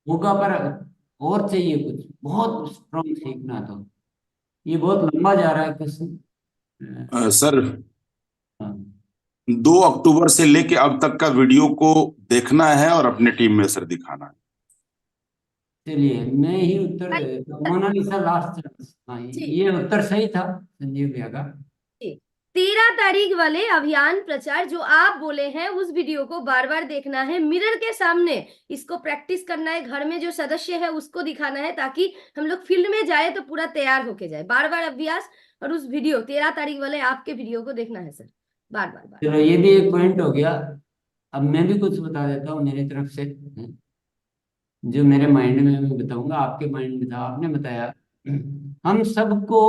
होगा, पर और चाहिए कुछ बहुत स्ट्रॉन्ग सीखना। तो ये बहुत लंबा जा रहा है क्वेश्चन। सर हाँ, 2 अक्टूबर से लेके अब तक का वीडियो को देखना है और अपने टीम में सर दिखाना है। चलिए मैं ही उत्तर दे देता हूँ। Mona Lisa last chance. हाँ, ये उत्तर सही था संजीव भैया का। 13 तारीख वाले अभियान प्रचार जो आप बोले हैं उस वीडियो को बार बार देखना है, मिरर के सामने इसको प्रैक्टिस करना है, घर में जो सदस्य है उसको दिखाना है, ताकि हम लोग फील्ड में जाए तो पूरा तैयार होके जाए। बार बार अभ्यास, और उस वीडियो 13 तारीख वाले आपके वीडियो को देखना है सर, बार बार बार। चलो ये भी एक पॉइंट हो गया। अब मैं भी कुछ बता देता हूँ मेरी तरफ से, जो मेरे माइंड में मैं बताऊंगा, आपके माइंड में था, आपने बताया। हम सबको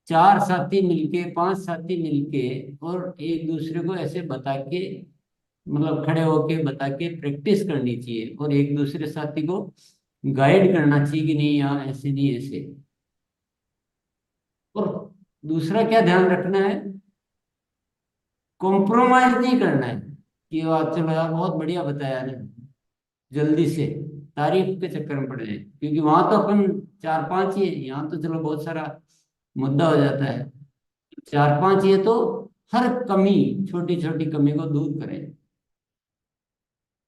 4 साथी मिलके, 5 साथी मिलके, और एक दूसरे को ऐसे बता के, मतलब खड़े होके बता के प्रैक्टिस करनी चाहिए, और एक दूसरे साथी को गाइड करना चाहिए कि नहीं यहाँ ऐसे नहीं ऐसे। और दूसरा क्या ध्यान रखना है, कॉम्प्रोमाइज नहीं करना है कि वाह चलो यार बहुत बढ़िया बताया ने, जल्दी से तारीफ के चक्कर में पड़ जाए। क्योंकि वहां तो अपन 4-5 ही है, यहाँ तो चलो बहुत सारा मुद्दा हो जाता है। 4-5 ही है तो हर कमी, छोटी छोटी कमी को दूर करें,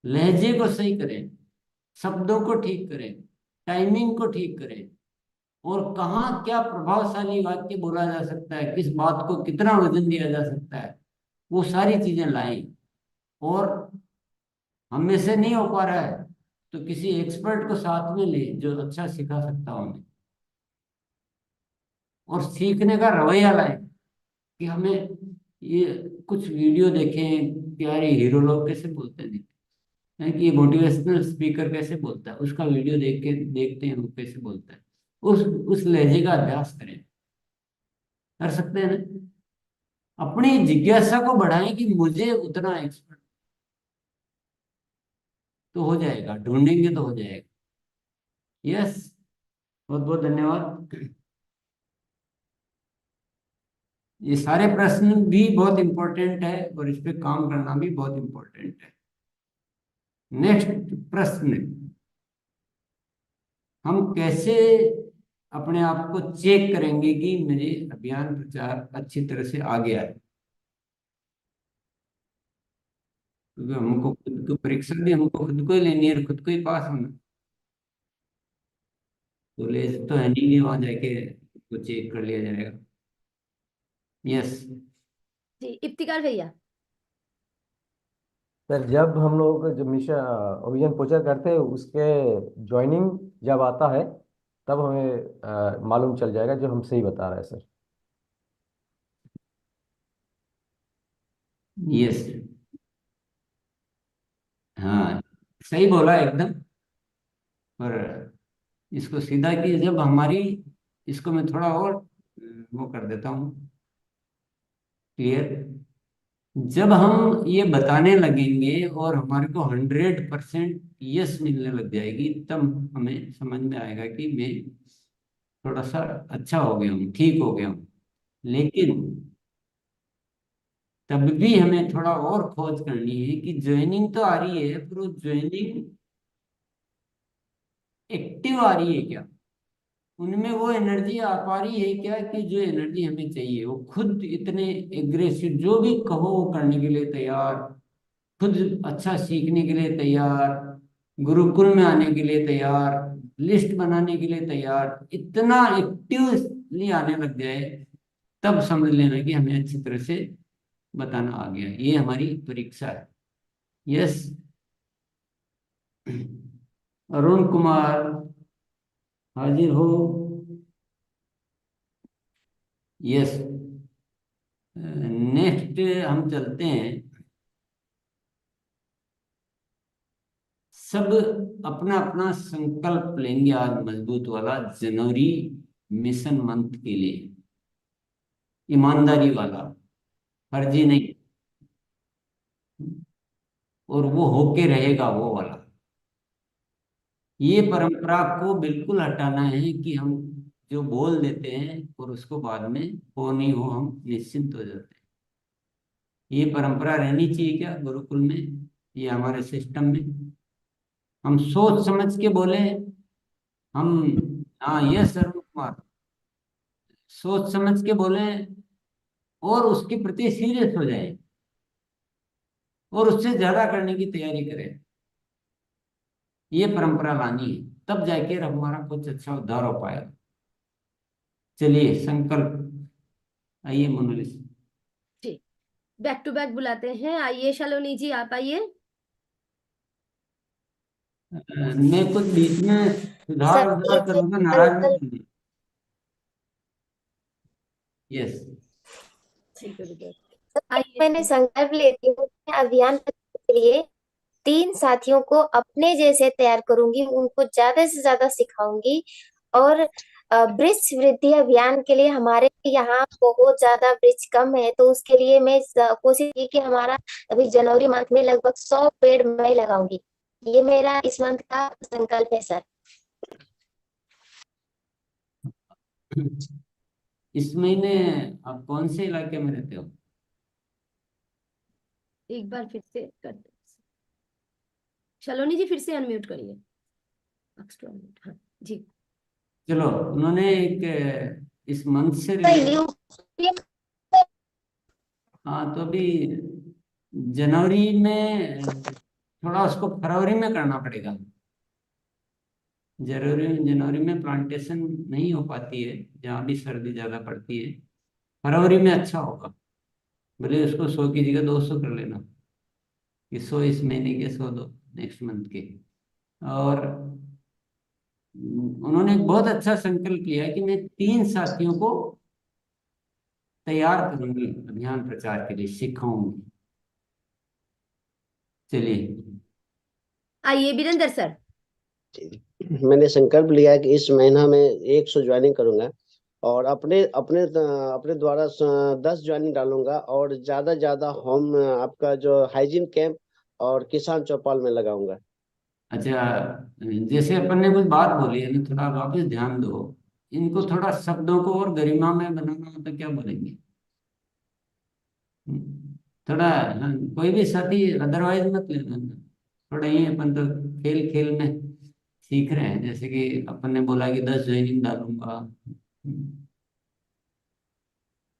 लहजे को सही करें, शब्दों को ठीक करें, टाइमिंग को ठीक करें, और कहाँ क्या प्रभावशाली वाक्य बोला जा सकता है, किस बात को कितना वजन दिया जा सकता है, वो सारी चीजें लाएं। और हम में से नहीं हो पा रहा है तो किसी एक्सपर्ट को साथ में ले जो अच्छा सिखा सकता हो हमें। और सीखने का रवैया लाएं कि हमें ये कुछ वीडियो देखें, प्यारे हीरो लोग कैसे बोलते हैं, है कि ये मोटिवेशनल स्पीकर कैसे बोलता है, उसका वीडियो देख के देखते हैं वो कैसे बोलता है, उस लहजे का अभ्यास करें। कर सकते हैं ना? अपनी जिज्ञासा को बढ़ाएं कि मुझे उतना एक्सपर्ट, तो हो जाएगा, ढूंढेंगे तो हो जाएगा। यस, बहुत बहुत धन्यवाद। ये सारे प्रश्न भी बहुत इंपॉर्टेंट है और इस पे काम करना भी बहुत इंपॉर्टेंट है। नेक्स्ट प्रश्न, हम कैसे अपने आप को चेक करेंगे कि मेरे अभियान प्रचार अच्छी तरह से आ गया है? क्योंकि हमको खुद को परीक्षा भी हमको खुद को ही लेनी है और खुद को ही पास होना। तो ले तो है नहीं कि वहां जाके को चेक कर लिया जाएगा। यस जी। इफ्तिकार भैया। सर जब हम लोग जब मिशन अभियान प्रचार करते हैं उसके ज्वाइनिंग जब आता है तब हमें मालूम चल जाएगा जो हम सही बता रहे हैं सर। यस, हाँ सही बोला एकदम। पर इसको सीधा की जब हमारी, इसको मैं थोड़ा और वो कर देता हूँ क्लियर। जब हम ये बताने लगेंगे और हमारे को 100% यस मिलने लग जाएगी, तब हमें समझ में आएगा कि मैं थोड़ा सा अच्छा हो गया हूँ, ठीक हो गया हूँ। लेकिन तब भी हमें थोड़ा और खोज करनी है कि ज्वाइनिंग तो आ रही है, पर वो ज्वाइनिंग एक्टिव आ रही है क्या, उनमें वो एनर्जी आ पा रही है क्या, कि जो एनर्जी हमें चाहिए। वो खुद इतने एग्रेसिव, जो भी कहो वो करने के लिए तैयार, खुद अच्छा सीखने के लिए तैयार, गुरुकुल में आने के लिए तैयार, लिस्ट बनाने के लिए तैयार, इतना एक्टिवली आने लग जाए, तब समझ लेना कि हमें अच्छी तरह से बताना आ गया। ये हमारी परीक्षा है। यस, अरुण कुमार हाजिर हो। यस, नेक्स्ट हम चलते हैं। सब अपना अपना संकल्प लेंगे आज मजबूत वाला, जनवरी मिशन मंथ के लिए, ईमानदारी वाला, फर्जी नहीं, और वो होके रहेगा वो वाला। ये परंपरा को बिल्कुल हटाना है कि हम जो बोल देते हैं और उसको बाद में हो नहीं हो हम निश्चिंत हो जाते हैं। ये परंपरा रहनी चाहिए क्या गुरुकुल में, ये हमारे सिस्टम में। हम सोच समझ के बोले, हम, हाँ ये सर कुमार, सोच समझ के बोले और उसके प्रति सीरियस हो जाए और उससे ज्यादा करने की तैयारी करें। ये परंपरा लानी है, तब जाके हमारा कुछ अच्छा उद्धार हो पाएगा। चलिए संकल्प, आइए मोनालिस। ठीक, बैक टू बैक बुलाते हैं। आइए शालोनी जी, आप आइए। मैं कुछ बीच में सुधार सर उधार करूंगा, नाराज मत होइए। यस, ठीक है, मैंने संकल्प लेती हूँ कि अभियान के लिए 3 साथियों को अपने जैसे तैयार करूंगी, उनको ज्यादा से ज्यादा सिखाऊंगी। और वृक्ष वृद्धि अभियान के लिए हमारे यहाँ बहुत ज्यादा वृक्ष कम है, तो उसके लिए मैं कोशिश की कि हमारा अभी जनवरी मंथ में लगभग 100 पेड़ मैं लगाऊंगी। ये मेरा इस मंथ का संकल्प है सर। इस महीने आप कौन से इलाके में रहते हो? एक बार फिर से कर दो शालोनी जी, फिर से अनम्यूट करिए। हाँ जी। चलो, उन्होंने एक इस मंथ से हाँ, तो अभी जनवरी में थोड़ा उसको फरवरी में करना पड़ेगा। जनवरी में प्लांटेशन नहीं हो पाती है, जहाँ भी सर्दी ज्यादा पड़ती है। फरवरी में अच्छा होगा, भले उसको 100 की जगह 200 कर लेना, कि 100 इस महीने के, 100 दो नेक्स्ट मंथ के। और उन्होंने एक बहुत अच्छा संकल्प लिया कि मैं 3 साथियों को तैयार करूंगी अभियान प्रचार के लिए, सिखाऊंगी। चलिए, आइए वीरेंद्र सर। मैंने संकल्प लिया है कि इस महीना में 100 ज्वाइनिंग करूंगा और अपने अपने अपने द्वारा 10 ज्वाइनिंग डालूंगा और ज्यादा होम आपका जो हाइजीन कैंप और किसान चौपाल में लगाऊंगा। अच्छा, जैसे अपन ने कुछ बात बोली है ना, थोड़ा वापस ध्यान दो। इनको थोड़ा शब्दों को और गरिमा में बनाना हो तो क्या बोलेंगे? थोड़ा, हाँ, कोई भी साथी अदरवाइज मत लेना। थोड़ा ही अपन तो खेल खेल में सीख रहे हैं। जैसे कि अपन ने बोला कि 10 ज्वाइनिंग डालूंगा,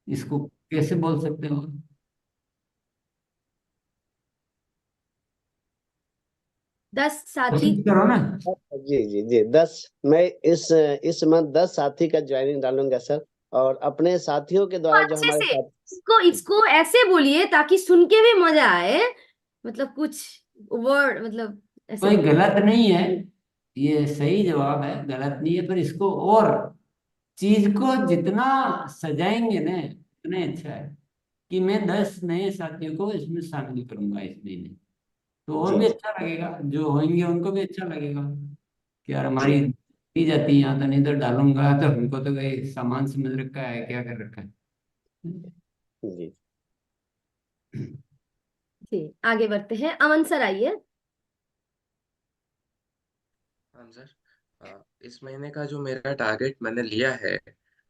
इसको कैसे बोल सकते हो? 10 साथी कोशिश करो ना। जी जी जी, 10, मैं इस मंथ 10 साथी का ज्वाइनिंग डालूंगा सर। और अपने साथियों के द्वारा जो अच्छे हमारे से साथ इसको ऐसे बोलिए ताकि सुन के भी मजा आए। मतलब कुछ वर्ड, मतलब ऐसे कोई गलत नहीं है, ये सही जवाब है, गलत नहीं है, पर इसको और चीज को जितना सजाएंगे ना उतना अच्छा है। कि मैं 10 नए साथियों को इसमें शामिल करूंगा इस महीने, तो और जी भी जी अच्छा लगेगा, जो होंगे उनको भी अच्छा लगेगा कि यार हमारी दी जाती है यहाँ, तो नहीं तो डालूंगा तो हमको तो कोई सामान समझ रखा है, क्या कर रखा है। जी। जी आगे बढ़ते हैं, अमन सर आइए। हाँ सर, इस महीने का जो मेरा टारगेट मैंने लिया है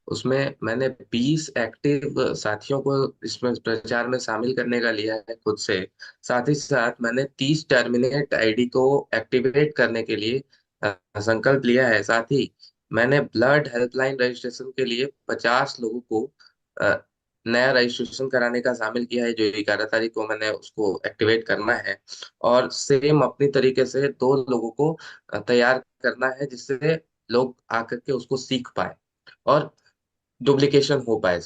उसमें मैंने 20 एक्टिव साथियों को इसमें प्रचार में शामिल करने का लिया है खुद से। साथ ही साथ मैंने 30 टर्मिनेट आईडी को एक्टिवेट करने के लिए संकल्प लिया है। साथ ही मैंने ब्लड हेल्पलाइन रजिस्ट्रेशन के लिए 50 लोगों को अ, नया रजिस्ट्रेशन कराने का शामिल किया है, जो 11 तारीख को मैंने उसको एक्टिवेट करना है। और सेम अपनी तरीके से 2 लोगों को तैयार करना है, जिससे लोग आकर के उसको सीख पाए और डुप्लीकेशन हो पाए।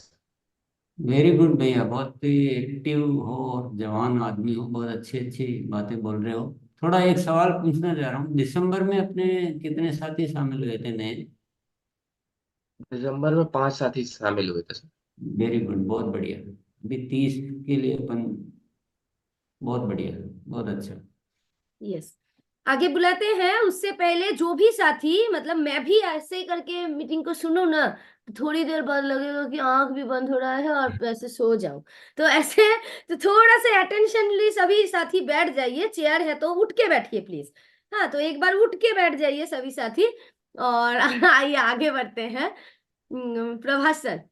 वेरी गुड भैया, बहुत ही एक्टिव हो और जवान आदमी हो, बहुत अच्छी अच्छी बातें बोल रहे हो। थोड़ा एक सवाल पूछना चाह रहा हूँ, दिसंबर में अपने कितने साथी शामिल हुए थे नए? दिसंबर में 5 साथी शामिल हुए थे सर। वेरी गुड, बहुत बढ़िया। अभी 30 के लिए अपन, बहुत बढ़िया, बहुत अच्छा। यस, आगे बुलाते हैं। उससे पहले जो भी साथी, मतलब मैं भी ऐसे करके मीटिंग को सुनूं ना तो थोड़ी देर बाद लगेगा कि आंख भी बंद हो रहा है और ऐसे सो जाऊं, तो ऐसे तो थोड़ा सा अटेंशनली सभी साथी बैठ जाइए। चेयर है तो उठ के बैठिए प्लीज। हाँ, तो एक बार उठ के बैठ जाइए सभी साथी, और आइए आगे बढ़ते हैं। प्रभास सर।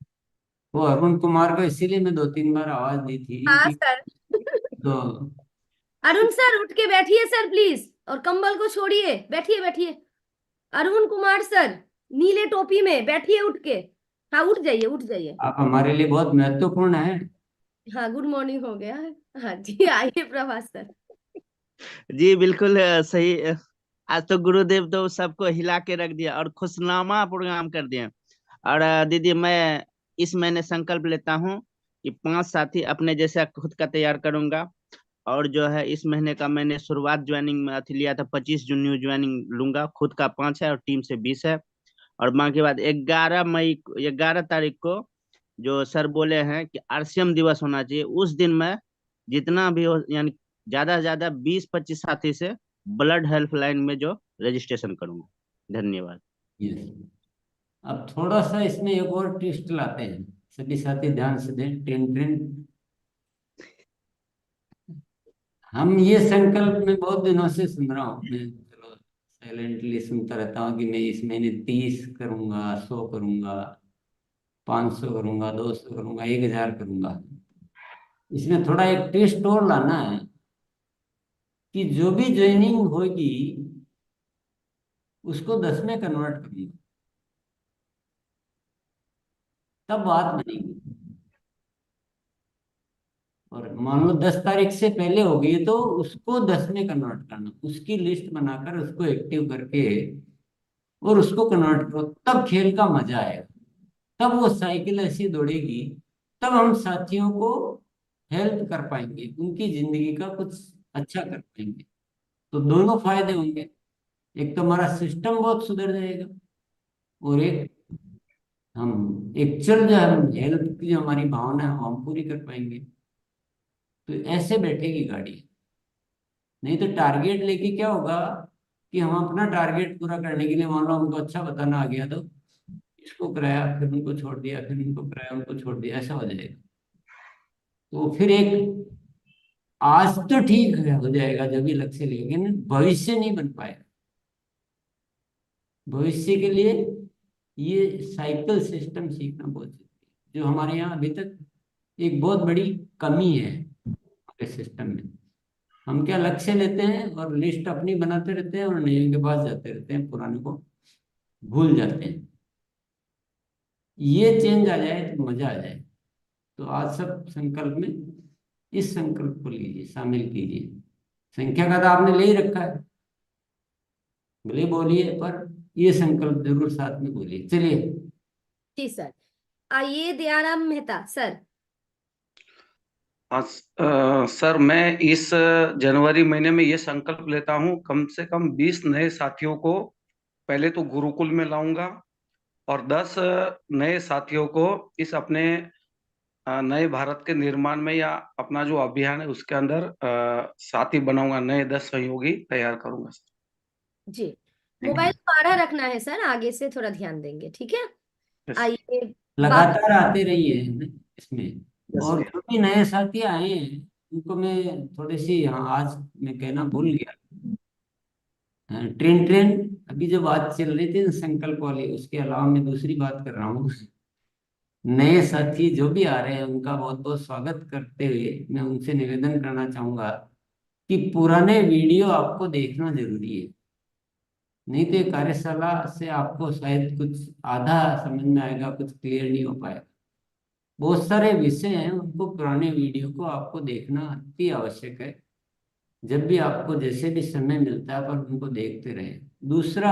वो अरुण कुमार को इसीलिए मैं 2-3 बार आवाज दी थी हाँ कि सर। तो अरुण सर उठ के बैठिए सर प्लीज, और कंबल को छोड़िए, बैठिए बैठिए। अरुण कुमार सर, नीले टोपी में बैठिए उठ के। हाँ उठ जाइए, उठ जाइए। आप हमारे लिए बहुत महत्वपूर्ण है। हाँ, गुड मॉर्निंग हो गया है। हाँ जी, आइए प्रभास सर। जी बिल्कुल सही। आज तो गुरुदेव तो सबको हिला के रख दिया और खुशनामा प्रोग्राम कर दिया। और दीदी, मैं इस महीने संकल्प लेता हूँ कि 5 साथी अपने जैसा खुद का तैयार करूंगा। और जो है इस महीने का मैंने शुरुआत ज्वाइनिंग में अथी लिया था, 25 जून न्यू ज्वाइनिंग लूंगा। खुद का 5 है और टीम से 20 है। और बाकी बाद 11 तारीख को जो सर बोले हैं कि आरसीएम दिवस होना चाहिए, उस दिन मैं जितना भी हो, यानी ज्यादा से ज्यादा 20-25 साथी से ब्लड हेल्पलाइन में जो रजिस्ट्रेशन करूंगा। धन्यवाद। यस, अब थोड़ा सा इसमें एक और ट्विस्ट लाते हैं, सभी साथी ध्यान से दें। ट्रेन ट्रेन, हम ये संकल्प मैं बहुत दिनों से सुन रहा हूँ, मैं चलो साइलेंटली सुनता रहता हूँ कि मैं इस महीने 30 करूंगा, 100 करूंगा, 500 करूंगा, 200 करूंगा, 1000 करूंगा। इसमें थोड़ा एक ट्विस्ट और लाना है कि जो भी ज्वाइनिंग होगी उसको 10 में कन्वर्ट करूंगा, तब बात बनेगी। और मान लो 10 तारीख से पहले हो गई तो उसको 10 में कन्वर्ट करना, उसकी लिस्ट बनाकर उसको एक्टिव करके और उसको कन्वर्ट करो, तब खेल का मजा आएगा। तब वो साइकिल ऐसी दौड़ेगी, तब हम साथियों को हेल्प कर पाएंगे, उनकी जिंदगी का कुछ अच्छा कर पाएंगे। तो दोनों फायदे होंगे, एक तो हमारा सिस्टम बहुत सुधर जाएगा, और एक हम एक्चुअल जो हम हेल्प की जो हमारी भावना है वो हम पूरी कर पाएंगे। तो ऐसे बैठेगी गाड़ी। नहीं तो टारगेट लेके क्या होगा कि हम अपना टारगेट पूरा करने के लिए, मान लो हमको अच्छा बताना आ गया तो इसको कराया, फिर उनको छोड़ दिया, फिर उनको कराया, उनको छोड़ दिया, ऐसा हो जाएगा। तो फिर एक आज तो ठीक है हो जाएगा जब भी लक्ष्य, लेकिन भविष्य नहीं बन पाएगा। भविष्य के लिए ये साइकिल सिस्टम सीखना बहुत जरूरी है, जो हमारे यहाँ अभी तक एक बहुत बड़ी कमी है हमारे सिस्टम में। हम क्या लक्ष्य लेते हैं और लिस्ट अपनी बनाते रहते हैं और नए के पास जाते रहते हैं, पुराने को भूल जाते हैं। ये चेंज आ जाए तो मजा आ जाए। तो आज सब संकल्प में इस संकल्प को लीजिए, शामिल कीजिए। संख्या का तो आपने ले ही रखा है, भले बोलिए, पर ये संकल्प जरूर साथ में बोलिए। चलिए। जी सर, आइए दयाराम मेहता सर। हाँ सर, मैं इस जनवरी महीने में ये संकल्प लेता हूँ कम से कम 20 नए साथियों को पहले तो गुरुकुल में लाऊंगा और 10 नए साथियों को इस अपने नए भारत के निर्माण में या अपना जो अभियान है उसके अंदर साथी बनाऊंगा, नए 10 सहयोगी तैयार करूंगा सर। जी, मोबाइल हमारा रखना है सर, आगे से थोड़ा ध्यान देंगे, ठीक है। आइए लगातार आते रहिए इसमें, Yes, और sir. जो भी नए साथी आए हैं उनको मैं थोड़ी सी, हाँ आज मैं कहना भूल गया, ट्रेन ट्रेन अभी जो बात चल रही थी ना संकल्प वाली, उसके अलावा मैं दूसरी बात कर रहा हूँ। नए साथी जो भी आ रहे हैं उनका बहुत बहुत स्वागत करते हुए मैं उनसे निवेदन करना चाहूंगा कि पुराने वीडियो आपको देखना जरूरी है। नहीं तो ये कार्यशाला से आपको शायद कुछ आधा समझ में आएगा, कुछ क्लियर नहीं हो पाएगा। बहुत सारे विषय हैं, उनको पुराने वीडियो को आपको देखना अति आवश्यक है। जब भी आपको जैसे भी समय मिलता है पर उनको देखते रहें। दूसरा,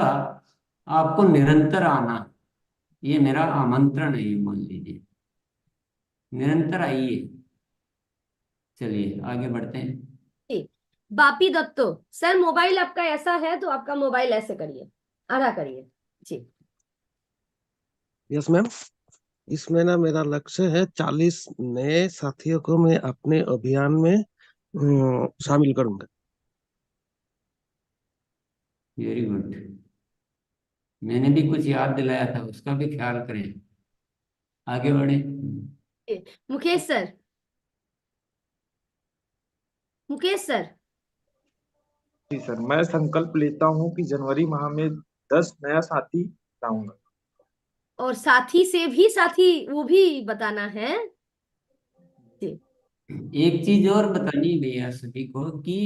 आपको निरंतर आना, ये मेरा आमंत्रण है, ये मान लीजिए, निरंतर आइए। चलिए आगे बढ़ते हैं। जी, बापी दत्तो सर, मोबाइल आपका ऐसा है तो आपका मोबाइल ऐसे करिए, आधा करिए जी। यस मैम, इसमें ना मेरा लक्ष्य है 40 नए साथियों को मैं अपने अभियान में शामिल करूंगा। Very good. मैंने भी कुछ याद दिलाया था, उसका भी ख्याल करें। आगे बढ़े। Mukesh sir, Mukesh sir. जी सर, मैं संकल्प लेता हूँ कि जनवरी माह में 10 नया साथी लाऊंगा। और साथी से भी साथी वो भी बताना है जी। एक चीज और बतानी है भैया सभी को कि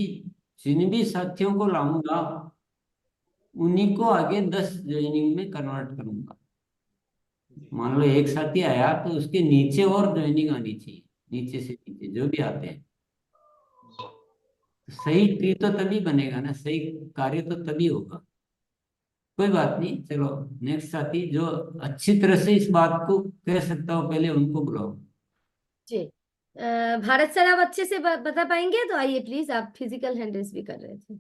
जिन भी साथियों को लाऊंगा उन्हीं को आगे 10 ज्वाइनिंग में कन्वर्ट करूंगा। मान लो एक साथी आया तो उसके नीचे और ज्वाइनिंग आनी चाहिए, नीचे से नीचे जो भी आते हैं। सही ट्री तो तभी बनेगा ना, सही कार्य तो तभी होगा। कोई बात नहीं, चलो नेक्स्ट साथी जो अच्छी तरह से इस बात को कह सकता हो पहले उनको बुलाओ। जी, भारत सर आप अच्छे से बता पाएंगे तो आइए प्लीज, आप फिजिकल हैंडल्स भी कर रहे थे।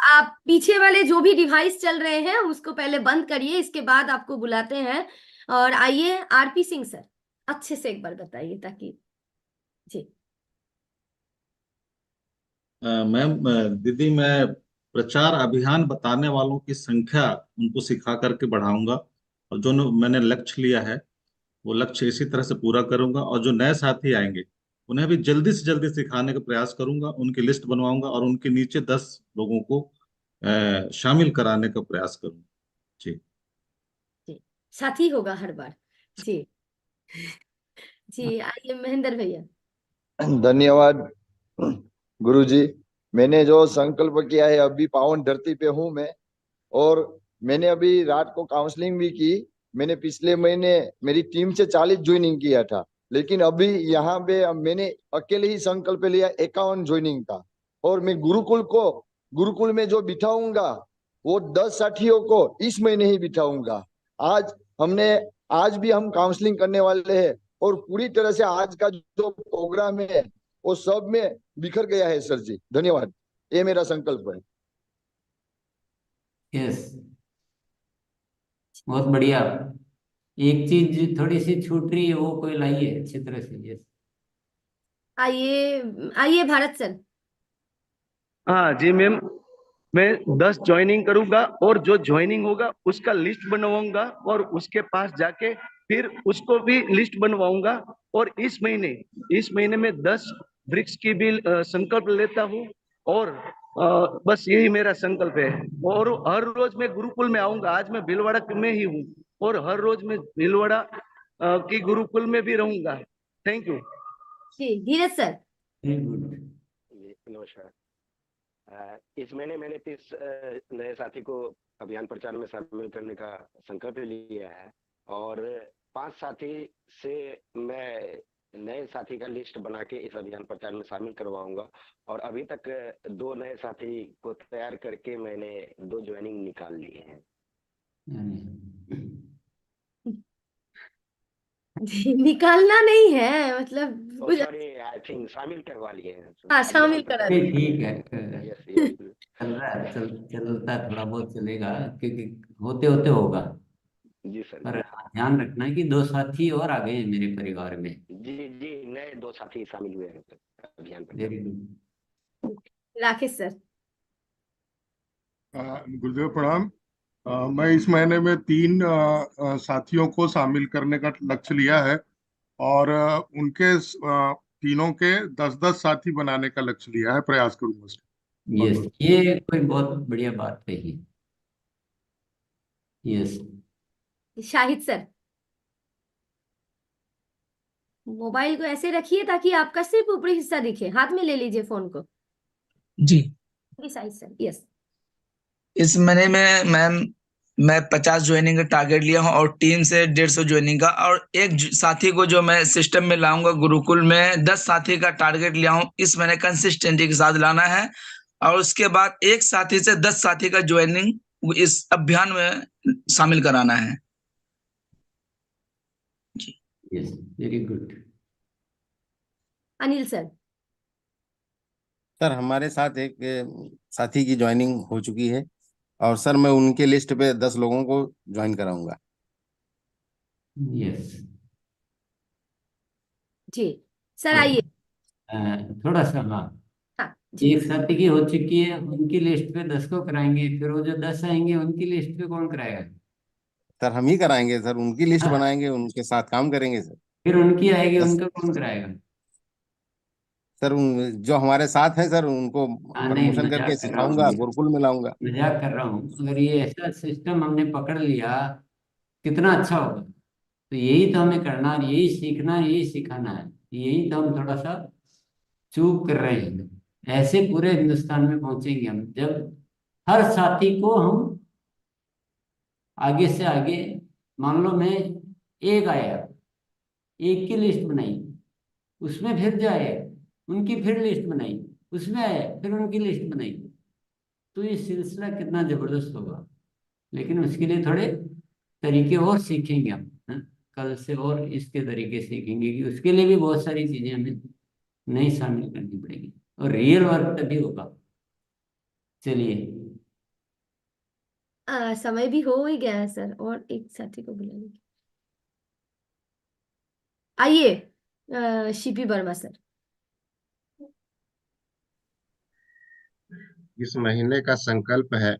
आप पीछे वाले जो भी डिवाइस चल रहे हैं उसको पहले बंद करिए, इसके बाद आपको बुलाते हैं। और आइए आरपी सिंह सर, अच्छे से एक बार बताइए ताकि जी। मैम, दीदी मैं प्रचार अभियान बताने वालों की संख्या उनको सिखा करके बढ़ाऊंगा, और जो मैंने लक्ष्य लिया है वो लक्ष्य इसी तरह से पूरा करूंगा। और जो नए साथी आएंगे उन्हें भी जल्दी से जल्दी सिखाने का प्रयास करूंगा, उनकी लिस्ट बनवाऊंगा और उनके नीचे 10 लोगों को शामिल कराने का प्रयास करूंगा। जी जी, साथी होगा हर बार जी। जी, आइए महेंद्र भैया। धन्यवाद गुरुजी। मैंने जो संकल्प किया है, अभी पावन धरती पे हूँ मैं, और मैंने अभी रात को काउंसलिंग भी की। मैंने पिछले महीने मेरी टीम से 40 ज्वाइनिंग किया था, लेकिन अभी यहाँ पे मैंने अकेले ही संकल्प लिया 51 ज्वाइनिंग का। और मैं गुरुकुल में जो बिठाऊंगा वो 10 साथियों को इस महीने ही बिठाऊंगा। आज भी हम काउंसलिंग करने वाले हैं, और पूरी तरह से आज का जो प्रोग्राम है वो सब में बिखर गया है सर जी। धन्यवाद, ये मेरा संकल्प है। यस, बहुत बढ़िया। एक चीज थोड़ी सी छूट रही है, वो कोई लाइए अच्छी तरह से। यस, आइए आइए भारत सर। हाँ जी मैम, मैं 10 ज्वाइनिंग करूंगा और जो ज्वाइनिंग होगा उसका लिस्ट बनवाऊंगा और उसके पास जाके फिर उसको भी लिस्ट बनवाऊंगा। और इस महीने में 10 वृक्ष की भी संकल्प लेता हूँ। और बस यही मेरा संकल्प है। और हर रोज मैं गुरुकुल में आऊंगा। आज मैं भीलवाड़ा में ही हूँ और हर रोज मैं भीलवाड़ा की गुरुकुल में भी रहूंगा। Thank you ji. Dheeraj sir. नमस्कार। इस महीने मैंने 30 नए साथी को अभियान प्रचार में शामिल करने का संकल्प लिया है, और 5 साथी से मैं नए साथी का लिस्ट बना के इस अभियान प्रचार में शामिल करवाऊंगा। और अभी तक 2 नए साथी को तैयार करके मैंने 2 ज्वाइनिंग निकाल लिए हैं। निकालना नहीं है, मतलब ओ कुछ। सॉरी, आई थिंक शामिल करवा लिए हैं हाँ, शामिल अभियान करा प्रचार दी। में। ठीक है। Yes yes. चल रहा है, चलता है, थोड़ा बहुत चलेगा, क्योंकि होते होते होगा। जी सर पर जी। ध्यान रखना है कि दो साथी और आ गए हैं मेरे परिवार में। जी जी, नए 2 साथी शामिल हुए हैं सर अभियान प्रचार वेरी में। गुड। राकेश सर। गुरुदेव प्रणाम। मैं इस महीने में 3 साथियों को शामिल करने का लक्ष्य लिया है और उनके तीनों के 10-10 साथी बनाने का लक्ष्य लिया है, प्रयास करूंगा सर। बहुत यस, बहुत ये कोई बहुत बढ़िया बात कही। यस। शाहिद सर। मोबाइल को ऐसे रखिए ताकि आपका सिर्फ ऊपरी हिस्सा दिखे, हाथ में ले लीजिए फोन को। जी। Shahid sir, yes. इस महीने में मैम मैं 50 ज्वाइनिंग का टारगेट लिया हूँ और टीम से 150 ज्वाइनिंग का, और एक साथी को जो मैं सिस्टम में लाऊंगा गुरुकुल में 10 साथी का टारगेट लिया हूँ इस महीने कंसिस्टेंसी के साथ लाना है, और उसके बाद एक साथी से 10 साथी का ज्वाइनिंग इस अभियान में शामिल कराना है। Yes, very good. Anil sir. Sir हमारे साथ एक साथी की ज्वाइनिंग हो चुकी है और सर मैं उनके लिस्ट पे 10 लोगों को ज्वाइन कराऊंगा। यस। जी सर, आइए। थोड़ा सा, हाँ। हाँ जी। एक साथी की हो चुकी है, उनकी लिस्ट पे 10 को कराएंगे, फिर वो जो 10 आएंगे उनकी लिस्ट पे कौन कराएगा? सर हम ही कराएंगे सर, उनकी लिस्ट हाँ, बनाएंगे, उनके साथ काम करेंगे सर। फिर उनकी आएगी, 10 उनका कौन कराएगा? सर जो हमारे साथ हैं सर उनको हाँ, नहीं, प्रमोशन करके मजाक कर रहा सिखाऊंगा, हूँ। गुरुकुल में लाऊंगा। मजाक कर रहा हूँ, अगर ये ऐसा सिस्टम हमने पकड़ लिया कितना अच्छा होगा। तो यही तो हमें करना है, यही सीखना है, यही सिखाना है। यही तो हम थोड़ा सा चूक कर रहे हैं। ऐसे पूरे हिंदुस्तान में पहुंचेंगे हम जब हर साथी को हम आगे से आगे, मान लो मैं एक आया, एक की लिस्ट बनाई, उसमें फिर जो आए उनकी फिर लिस्ट बनाई, उसमें आए फिर उनकी लिस्ट बनाई, तो ये सिलसिला कितना जबरदस्त होगा। लेकिन उसके लिए थोड़े तरीके और सीखेंगे हम, हैं? कल से और इसके तरीके सीखेंगे कि उसके लिए भी बहुत सारी चीजें हमें नई शामिल करनी पड़ेगी और रियल वर्क तभी होगा। चलिए। समय भी हो ही गया है सर, और एक साथी को बुला लीजिए। आइए, शिपी वर्मा सर। इस महीने का संकल्प है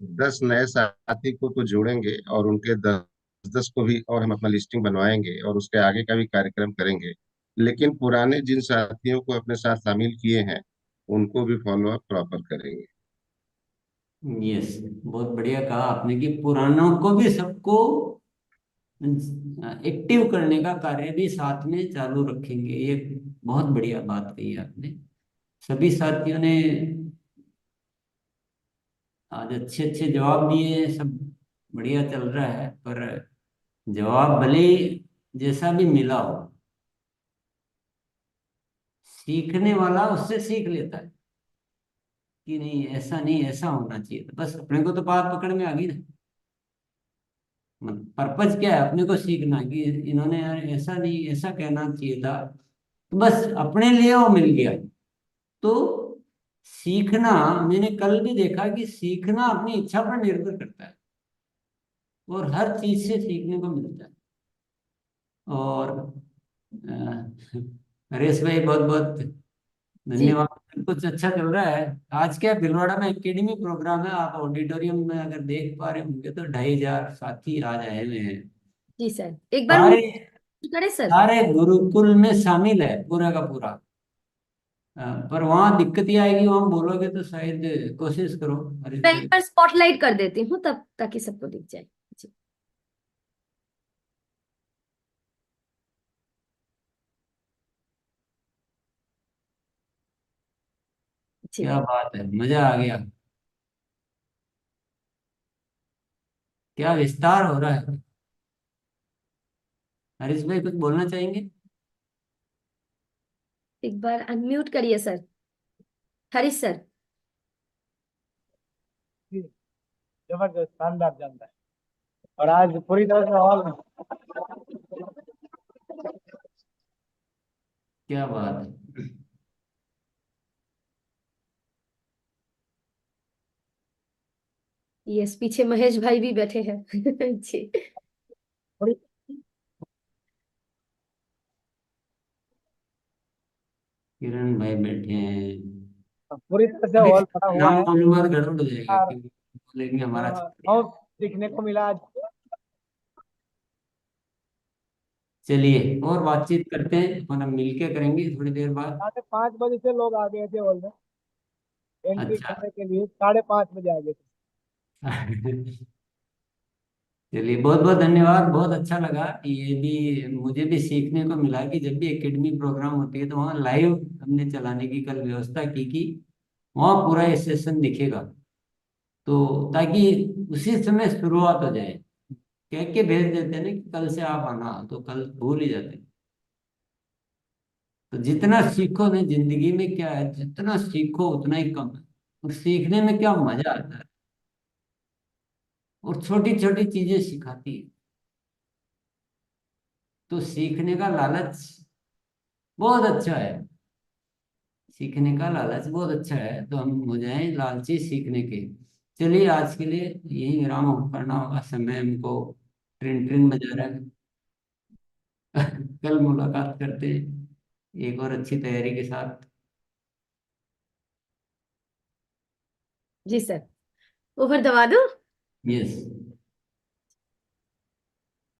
10 नए साथी को जोड़ेंगे और उनके 10-10 को भी और हम अपना लिस्टिंग बनवाएंगे और उसके आगे का भी कार्यक्रम करेंगे। लेकिन पुराने जिन साथियों को अपने साथ शामिल किए हैं उनको भी फॉलो अप प्रॉपर करेंगे। यस, बहुत बढ़िया कहा आपने कि पुरानों को भी सबको एक्टिव करने का कार्य भी साथ में चालू रखेंगे। ये बहुत बढ़िया बात कही आपने। सभी साथियों ने आज अच्छे अच्छे जवाब दिए हैं, सब बढ़िया चल रहा है। पर जवाब भले ही जैसा भी मिला हो, सीखने वाला उससे सीख लेता है कि नहीं, ऐसा नहीं, ऐसा होना चाहिए था। बस अपने को तो बात पकड़ में आ गई ना। पर्पज क्या है? अपने को सीखना कि इन्होंने यार ऐसा नहीं, ऐसा कहना चाहिए था, तो बस अपने लिए वो मिल गया। तो सीखना, मैंने कल भी देखा कि सीखना अपनी इच्छा पर निर्भर करता है और हर चीज से सीखने को मिलता है। और हरेश भाई, बहुत बहुत जी धन्यवाद। कुछ अच्छा चल रहा है। आज क्या भीलवाड़ा में एकेडमी प्रोग्राम है, आप ऑडिटोरियम में अगर देख पा रहे होंगे तो 2,500 साथी आज आए हुए हैं। जी सर, एक बार सारे करे सर। सारे गुरुकुल में शामिल है पूरा का पूरा। पर वहां दिक्कत ये आएगी, वहां बोलोगे तो शायद, कोशिश करो हरीश मैं भाई। एक बार स्पॉटलाइट कर देती हूँ तब, ताकि सबको दिख जाए। जी जी। क्या बात है, मजा आ गया। क्या विस्तार हो रहा है। हरीश भाई कुछ बोलना चाहेंगे? एक बार अनम्यूट करिए सर, हरीश सर। जी, जबरदस्त शानदार जानता है। और आज पूरी तरह से हॉल क्या बात है। यस, पीछे महेश भाई भी बैठे हैं। जी। किरण भाई बैठे हैं। पूरी तरह से हॉल भरा हुआ नाम है मालूमात गड़बड़ हो जाएगा, और क्योंकि बोलेंगे हमारा बहुत सीखने को मिला आज। चलिए और बातचीत करते हैं, अपन हम मिलके करेंगे थोड़ी देर बाद। 5:30 से लोग आ गए थे हॉल में एंट्री अच्छा। करने के लिए, 5:30 आ गए थे। चलिए बहुत बहुत धन्यवाद, बहुत अच्छा लगा। ये भी मुझे भी सीखने को मिला कि जब भी एकेडमी प्रोग्राम होती है तो वहाँ लाइव हमने चलाने की कल व्यवस्था की कि वहाँ पूरा ये सेशन दिखेगा, तो ताकि उसी समय शुरुआत हो जाए। कह के भेज देते हैं ना कि कल से आप आना, तो कल भूल ही जाते हैं। तो जितना सीखो ना जिंदगी में, क्या है, जितना सीखो उतना ही कम है। और सीखने में क्या मजा आता है, और छोटी छोटी चीजें सिखाती है। तो सीखने का लालच बहुत अच्छा है, सीखने का लालच बहुत अच्छा है, तो हम हो जाएं लालची सीखने के। चलिए आज के लिए यही विराम करना होगा, समय हमको ट्रिन ट्रिन बजा रहा है। कल मुलाकात करते हैं एक और अच्छी तैयारी के साथ। जी सर, ऊपर दबा दूं? यस।